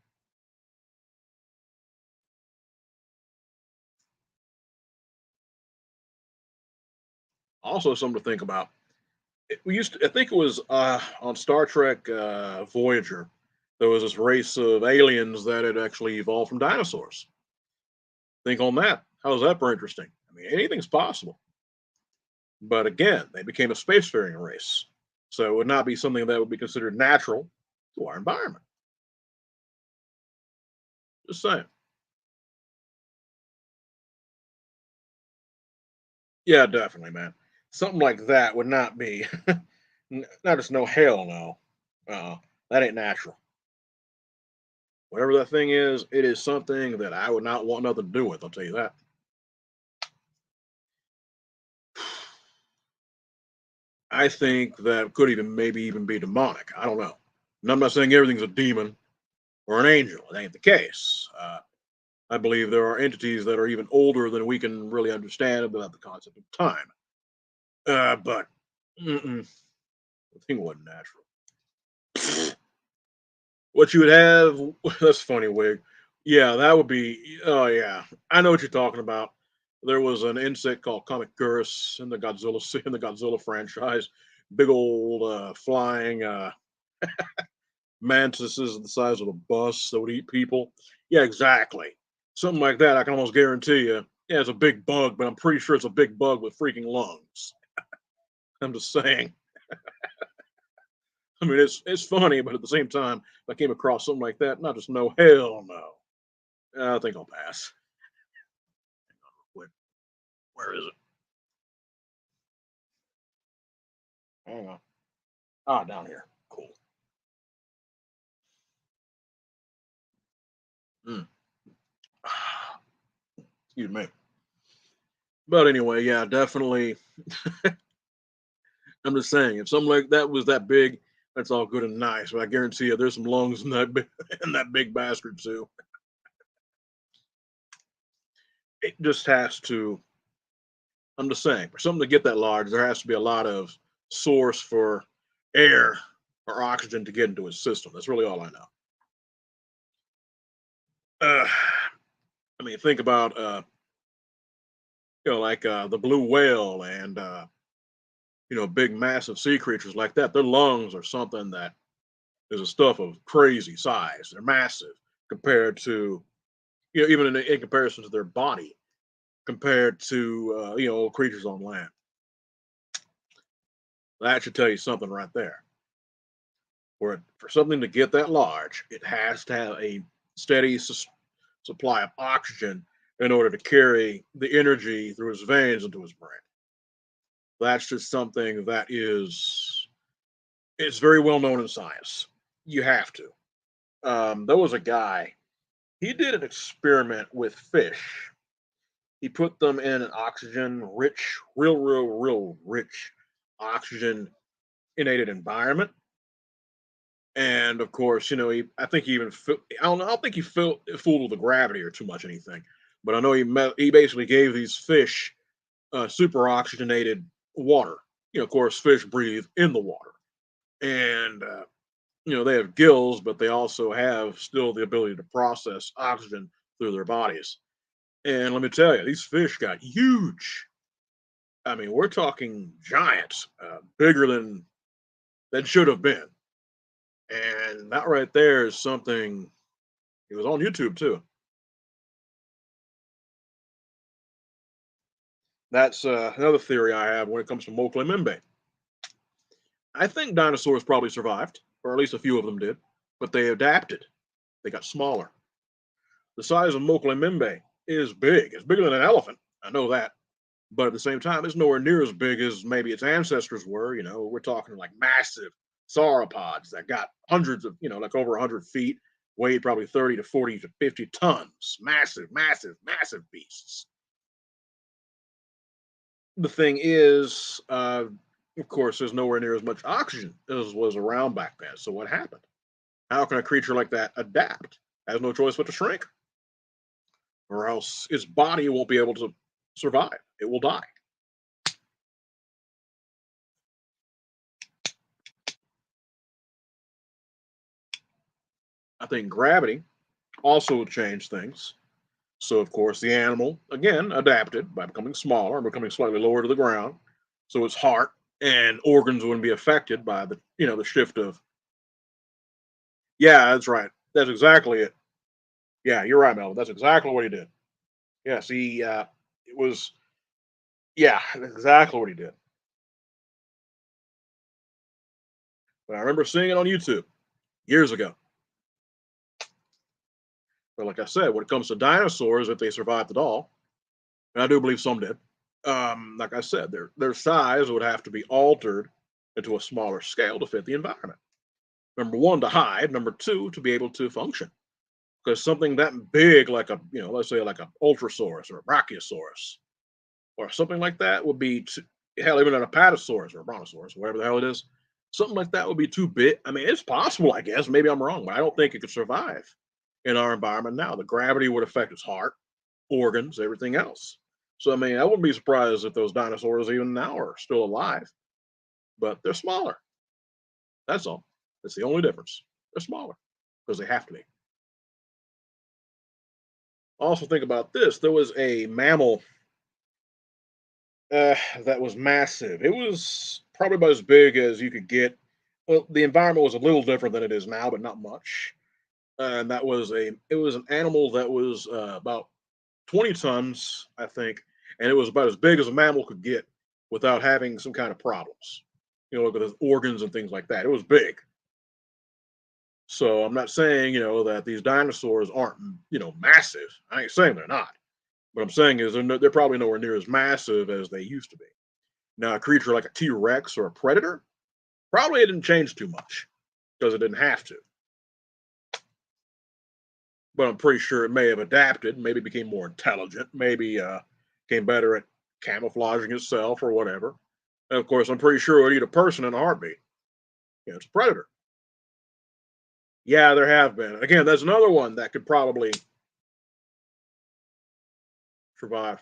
Also, something to think about. We used to, I think it was on Star Trek Voyager, there was this race of aliens that had actually evolved from dinosaurs. Think on that. How's that for interesting? I mean, anything's possible. But again, they became a spacefaring race. So it would not be something that would be considered natural to our environment. Just saying. Yeah, definitely, man. Something like that would not be, not just no hell no. Uh, that ain't natural. Whatever that thing is, it is something that I would not want nothing to do with. I'll tell you that. I think that could even maybe even be demonic. I don't know. And I'm not saying everything's a demon or an angel. It ain't the case. I believe there are entities that are even older than we can really understand about the concept of time. But the thing wasn't natural. What you would have, that's funny, Wig. Yeah, that would be, oh, yeah. I know what you're talking about. There was an insect called Comic in the in the Godzilla franchise. Big old flying mantises the size of a bus that would eat people. Yeah, exactly. Something like that. I can almost guarantee you. Yeah, it's a big bug, but I'm pretty sure it's a big bug with freaking lungs. I'm just saying. I mean, it's funny, but at the same time, if I came across something like that, not just no, hell no. I think I'll pass. Wait, where is it? Hang on. Ah, down here. Cool. Mm. Excuse me. But anyway, yeah, definitely. I'm just saying, if something like that was that big, that's all good and nice. But I guarantee you, there's some lungs in that in that big bastard too. It just has to. I'm just saying, for something to get that large, there has to be a lot of source for air or oxygen to get into its system. That's really all I know. Uh, I mean, think about like the blue whale and big massive sea creatures like that. Their lungs are something that is a stuff of crazy size. They're massive compared to even in comparison to their body compared to creatures on land. That should tell you something right there. For something to get that large, it has to have a steady supply of oxygen in order to carry the energy through his veins into his brain. That's just something that is it's very well known in science. You have to. There was a guy. He did an experiment with fish. He put them in an oxygen rich, real rich oxygen innated environment. And of course, I think he even, I don't know, I don't think he fooled with the gravity or too much anything. But I know he basically gave these fish super oxygenated water. Of course, fish breathe in the water. And, they have gills, but they also have still the ability to process oxygen through their bodies. And let me tell you, these fish got huge. I mean, we're talking giants, bigger than should have been. And that right there is something. It was on YouTube too. That's another theory I have when it comes to Mokle Mimbe. I think dinosaurs probably survived, or at least a few of them did, but they adapted. They got smaller. The size of Mokle Mimbe is big. It's bigger than an elephant. I know that. But at the same time, it's nowhere near as big as maybe its ancestors were. We're talking like massive sauropods that got hundreds of, like over 100 feet, weighed probably 30 to 40 to 50 tons. Massive beasts. The thing is, of course, there's nowhere near as much oxygen as was around back then. So what happened? How can a creature like that adapt? Has no choice but to shrink, or else its body won't be able to survive. It will die. I think gravity also changed things. So, of course, the animal again adapted by becoming smaller and becoming slightly lower to the ground. So its heart and organs wouldn't be affected by the shift of. Yeah, that's right. That's exactly it. Yeah, you're right, Melvin. That's exactly what he did. Yes, it was, yeah, that's exactly what he did. But I remember seeing it on YouTube years ago. But like I said, when it comes to dinosaurs, if they survived at all, and I do believe some did, like I said, their size would have to be altered into a smaller scale to fit the environment. Number one, to hide. Number two, to be able to function. Because something that big, like a let's say like a ultrasaurus or a brachiosaurus or something like that, would be hell, even an apatosaurus or a brontosaurus, whatever the hell it is. Something like that would be too big. I mean, it's possible, I guess. Maybe I'm wrong, but I don't think it could survive in our environment now. The gravity would affect its heart, organs, everything else. So I mean, I wouldn't be surprised if those dinosaurs even now are still alive, but they're smaller. That's all. That's the only difference. They're smaller because they have to be. Also, think about this: there was a mammal that was massive. It was probably about as big as you could get. Well, the environment was a little different than it is now, but not much. And that was a it was an animal that was about 20 tons, I think, and it was about as big as a mammal could get without having some kind of problems. With its organs and things like that. It was big. So I'm not saying that these dinosaurs aren't massive. I ain't saying they're not. What I'm saying is they're probably nowhere near as massive as they used to be. Now, a creature like a T Rex or a predator probably didn't change too much because it didn't have to. But I'm pretty sure it may have adapted, maybe became more intelligent, maybe became better at camouflaging itself or whatever. And of course, I'm pretty sure it would eat a person in a heartbeat. It's a predator. Yeah, there have been. Again, there's another one that could probably survive.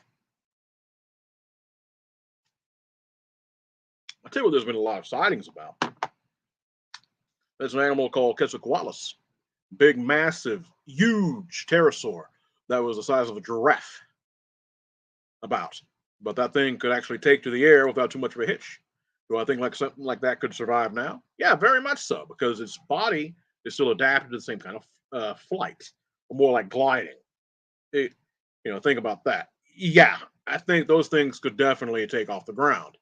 I tell you what, there's been a lot of sightings about. There's an animal called Quetzalcoatlus, big, massive, huge pterosaur that was the size of a giraffe. About, but that thing could actually take to the air without too much of a hitch. Do I think like something like that could survive now? Yeah, very much so, because its body is still adapted to the same kind of flight, or more like gliding. It, think about that. Yeah, I think those things could definitely take off the ground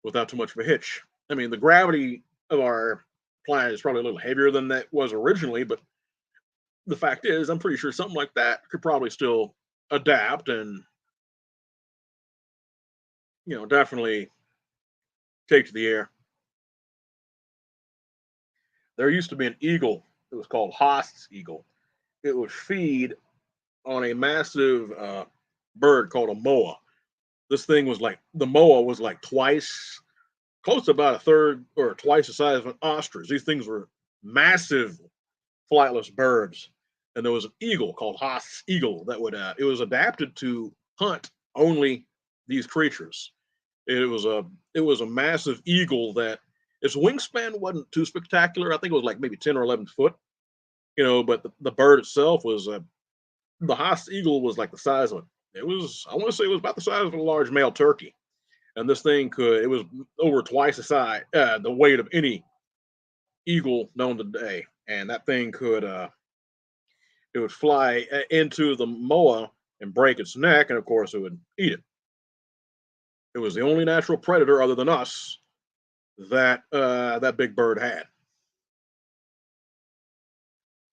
without too much of a hitch. I mean, the gravity of our planet is probably a little heavier than that was originally, but the fact is, I'm pretty sure something like that could probably still adapt and definitely take to the air. There used to be an eagle. It was called Haast's eagle. It would feed on a massive bird called a moa. This thing was like the moa was like twice, close to about a third or twice the size of an ostrich. These things were massive flightless birds. And there was an eagle called Haast's eagle that would it was adapted to hunt only these creatures. It was a it was a massive eagle that its wingspan wasn't too spectacular. I think it was like maybe 10 or 11 foot. But the bird itself was the Haas eagle was like the size of it was. I want to say it was about the size of a large male turkey, and this thing could. It was over twice the size, the weight of any eagle known today, and that thing could. It would fly into the moa and break its neck, and of course, it would eat it. It was the only natural predator other than us that that big bird had.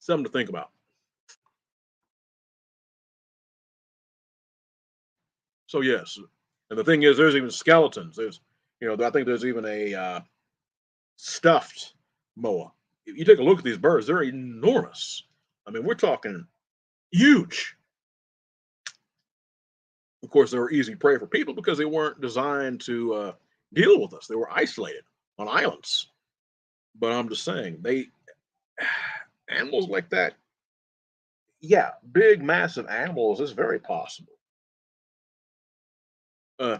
Something to think about. So yes, and the thing is, there's even skeletons. I think there's even a stuffed moa. If you take a look at these birds, they're enormous. I mean, we're talking huge. Of course, they were easy prey for people because they weren't designed to deal with us. They were isolated on islands. But I'm just saying, they animals like that, yeah, big, massive animals is very possible. Uh,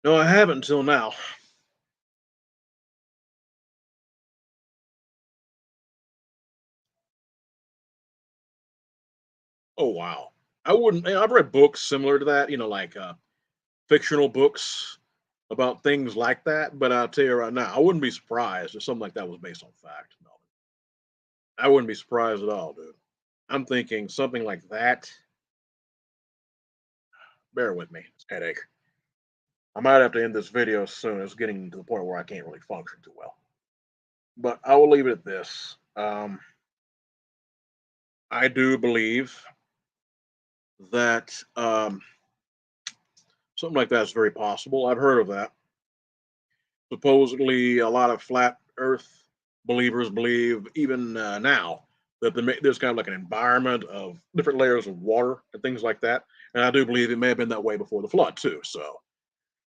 no, I haven't until now. Oh wow, I wouldn't. I've read books similar to that. Like fictional books. about things like that. But I'll tell you right now, I wouldn't be surprised if something like that was based on fact. No, I wouldn't be surprised at all, dude. I'm thinking something like that. Bear with me, it's a headache. I might have to end this video soon. It's getting to the point where I can't really function too well. But I will leave it at this. I do believe that something like that is very possible. I've heard of that. Supposedly, a lot of flat Earth believers believe, even now, that there's kind of like an environment of different layers of water and things like that. And I do believe it may have been that way before the flood too. So,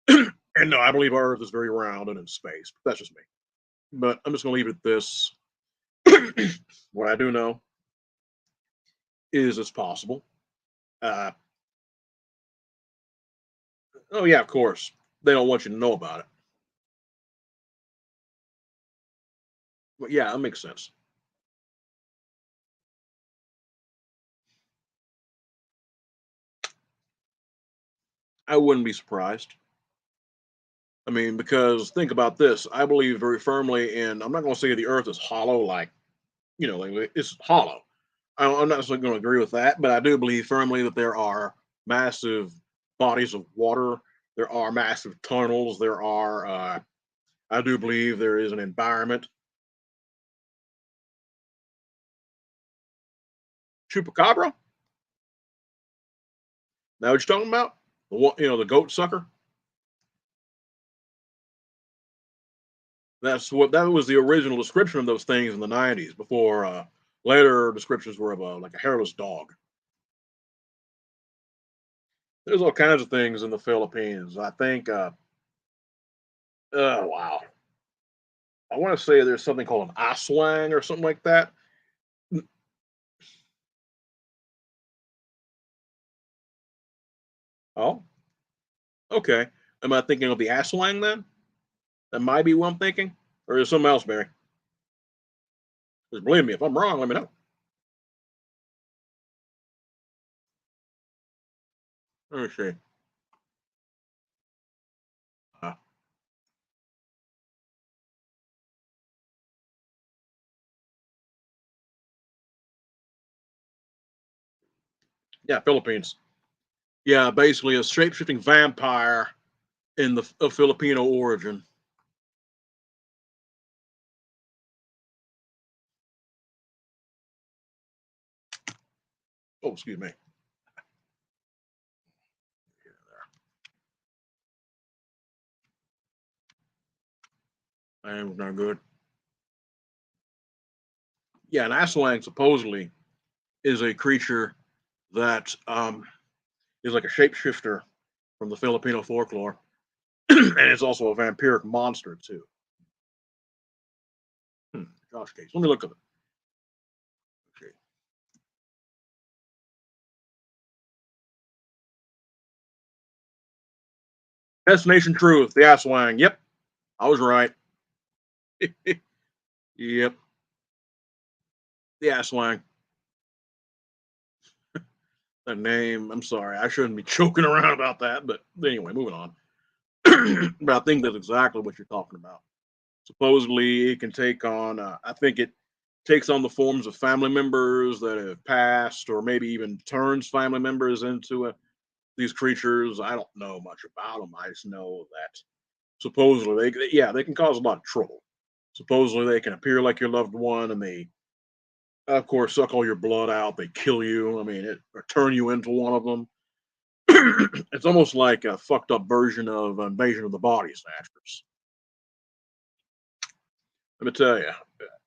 and no, I believe our Earth is very round and in space. But that's just me. But I'm just going to leave it at this. What I do know is it's possible. Uh, oh yeah, of course. They don't want you to know about it. But yeah, that makes sense. I wouldn't be surprised. I mean, because think about this. I believe very firmly in. I'm not going to say the Earth is hollow, like like it's hollow. I'm not necessarily going to agree with that, but I do believe firmly that there are massive bodies of water. There are massive tunnels. There are. I do believe there is an environment. Chupacabra. Now what you're talking about? The one, the goat sucker. That was the original description of those things in the '90s. Before later descriptions were of like a hairless dog. There's all kinds of things in the Philippines. I think. Oh wow. I want to say there's something called an aswang or something like that. Oh, okay. Am I thinking of the aswang then? That might be what I'm thinking, or is something else, Barry? Just believe me, if I'm wrong, let me know. Let me see. Uh, yeah, Philippines. Yeah, basically a shape-shifting vampire in the of Filipino origin. Oh, excuse me. I am not good. Yeah, an aswang supposedly is a creature that is like a shapeshifter from the Filipino folklore, and it's also a vampiric monster too. Josh Case. Let me look at it. Okay. Destination Truth, the Asswang. Yep, I was right. Yep, the Asswang. That name. I'm sorry. I shouldn't be joking around about that. But anyway, moving on. But I think that's exactly what you're talking about. Supposedly, it can take on, I think it takes on the forms of family members that have passed, or maybe even turns family members into these creatures. I don't know much about them. I just know that supposedly yeah, they can cause a lot of trouble. Supposedly they can appear like your loved one, and they of course suck all your blood out. They kill you. I mean, or turn you into one of them. It's almost like a fucked up version of Invasion of the Body Snatchers. Let me tell you,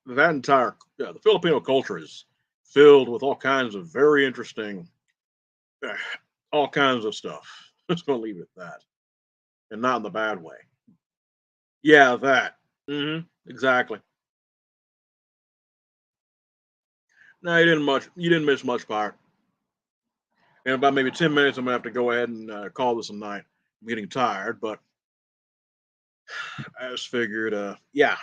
that entire the Filipino culture is filled with all kinds of very interesting, uh, all kinds of stuff. Just gonna leave it at that, and not in the bad way. Yeah, that. Exactly. No, you didn't much. You didn't miss much part. In about maybe 10 minutes, I'm gonna have to go ahead and call this a night. I'm getting tired, but I just figured, yeah,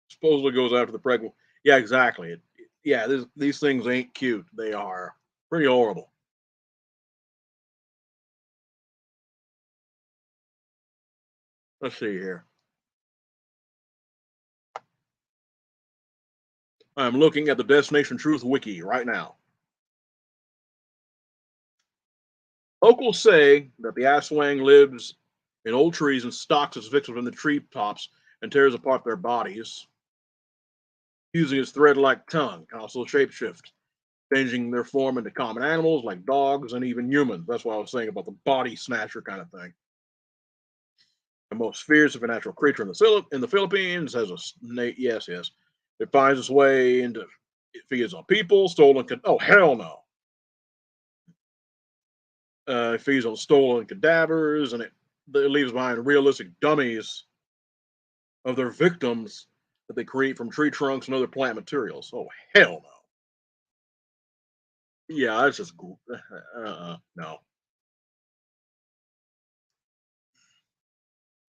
supposedly goes after the pregnant. Yeah, exactly. Yeah, these things ain't cute. They are pretty horrible. Let's see here. I'm looking at the Destination Truth wiki right now. Locals say that the Aswang lives in old trees and stalks its victims in the tree tops and tears apart their bodies, using its thread-like tongue, can also shapeshift, changing their form into common animals like dogs and even humans. That's what I was saying about the body snatcher kind of thing. The most fierce supernatural creature in the Philippines has a snake. Yes, yes. It finds its way into. It feeds on people, stolen. Oh hell no! It feeds on stolen cadavers, and it leaves behind realistic dummies of their victims that they create from tree trunks and other plant materials. Oh hell no! Yeah, that's just no.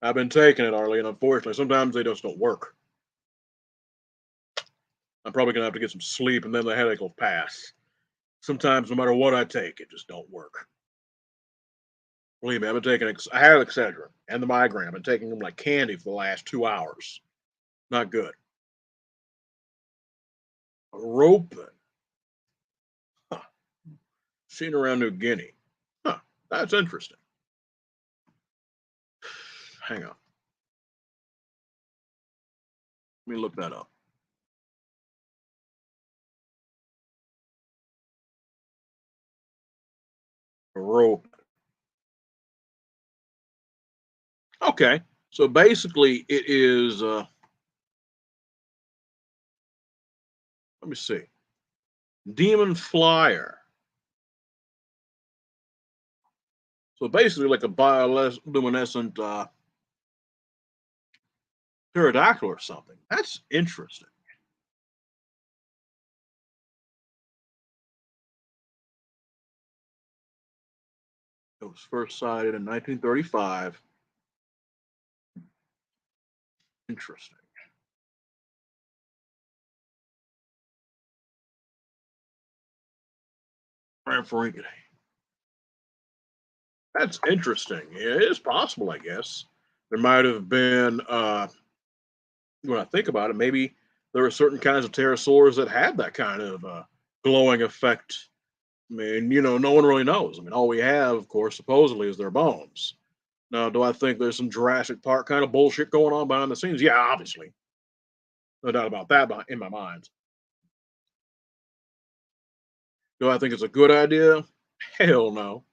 I've been taking it, Arlie, and unfortunately, sometimes they just don't work. I'm probably gonna have to get some sleep, and then the headache will pass. Sometimes, no matter what I take, it just don't work. Believe me, I've been taking. I have Excedrin and the migraine. I've been taking them like candy for the last 2 hours. Not good. Rope. Huh. Seen around New Guinea. Huh. That's interesting. Hang on. Let me look that up. Rope. Okay. So basically, it is. Let me see. Demon Flyer. So basically, like a bioluminescent pterodactyl or something. That's interesting. It was first sighted in 1935. Interesting. Frank. That's interesting. Yeah, it is possible, I guess. There might have been, when I think about it, maybe there were certain kinds of pterosaurs that had that kind of glowing effect. I mean, no one really knows. I mean, all we have, of course, supposedly is their bones. Now, do I think there's some Jurassic Park kind of bullshit going on behind the scenes? Yeah, obviously. No doubt about that in my mind. Do I think it's a good idea? Hell no.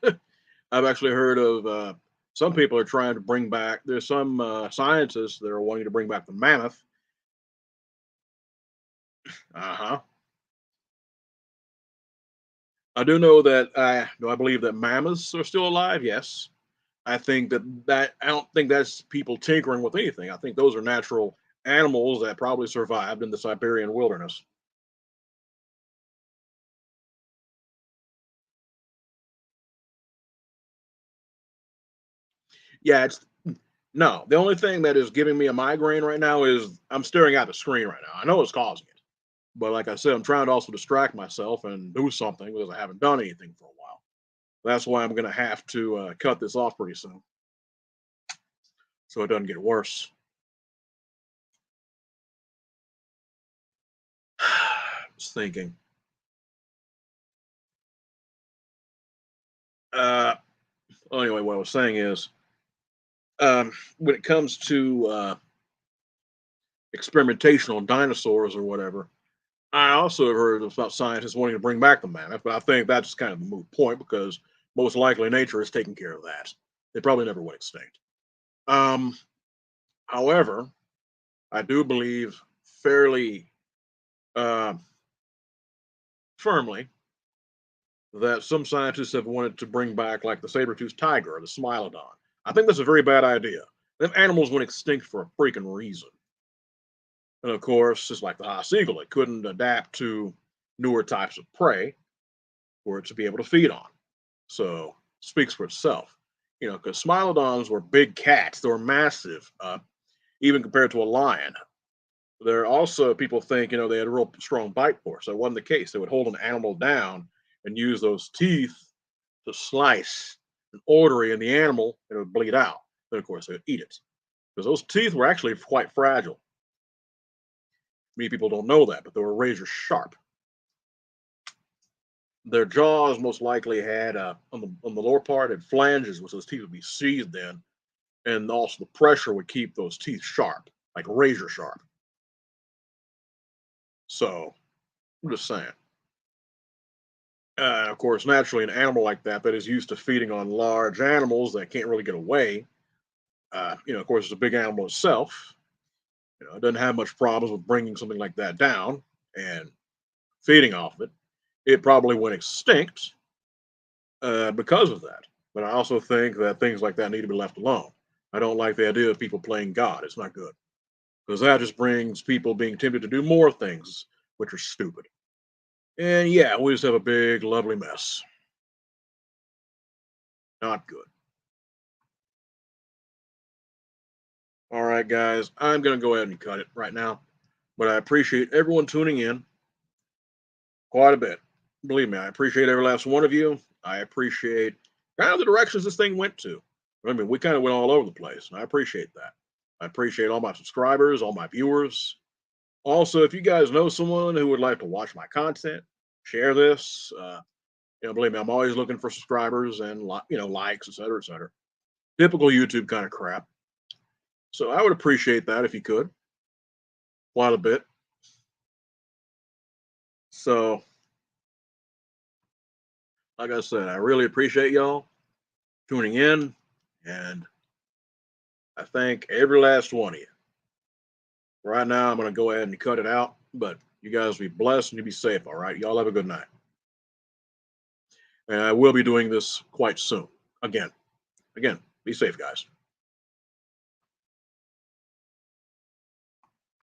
I've actually heard of some people are trying to bring back. There's some scientists that are wanting to bring back the mammoth. Uh huh. I do know that. Do I believe that mammoths are still alive? Yes. I think that I don't think that's people tinkering with anything. I think those are natural animals that probably survived in the Siberian wilderness. Yeah, it's no. The only thing that is giving me a migraine right now is I'm staring at the screen right now. I know it's causing it. But like I said, I'm trying to also distract myself and do something because I haven't done anything for a while. That's why I'm going to have to cut this off pretty soon so it doesn't get worse. I was thinking. Uh, anyway, what I was saying is when it comes to experimentation on dinosaurs or whatever, I also have heard about scientists wanting to bring back the mammoth, but I think that's kind of a moot point because most likely nature is taking care of that. They probably never went extinct. Um, however, I do believe fairly uh, firmly that some scientists have wanted to bring back, like the saber-toothed tiger or the smilodon. I think that's a very bad idea. Them animals went extinct for a freaking reason. And of course, it's like the Haas eagle, it couldn't adapt to newer types of prey for it to be able to feed on. So, speaks for itself. Because smilodons were big cats, they were massive, even compared to a lion. There are also people think, they had a real strong bite force. That wasn't the case. They would hold an animal down and use those teeth to slice an artery in the animal and it would bleed out. Then, of course, they'd eat it because those teeth were actually quite fragile. Many people don't know that, but they were razor sharp. Their jaws most likely had on the lower part had flanges, which those teeth would be seized in, and also the pressure would keep those teeth sharp, like razor sharp. So I'm just saying. Of course, naturally, an animal like that is used to feeding on large animals that can't really get away. Of course, it's a big animal itself. It doesn't have much problems with bringing something like that down and feeding off of it. It probably went extinct because of that. But I also think that things like that need to be left alone. I don't like the idea of people playing God. It's not good because that just brings people being tempted to do more things which are stupid. And yeah, we just have a big, lovely mess. Not good. All right, guys, I'm going to go ahead and cut it right now. But I appreciate everyone tuning in quite a bit. Believe me, I appreciate every last one of you. I appreciate kind of the directions this thing went to. I mean, we kind of went all over the place, and I appreciate that. I appreciate all my subscribers, all my viewers. Also, if you guys know someone who would like to watch my content, share this. Believe me, I'm always looking for subscribers and likes, et cetera, et cetera. Typical YouTube kind of crap. So I would appreciate that if you could, quite a bit. So, like I said, I really appreciate y'all tuning in, and I thank every last one of you. Right now, I'm going to go ahead and cut it out, but you guys be blessed and you be safe, all right? Y'all have a good night. And I will be doing this quite soon. Again, be safe, guys.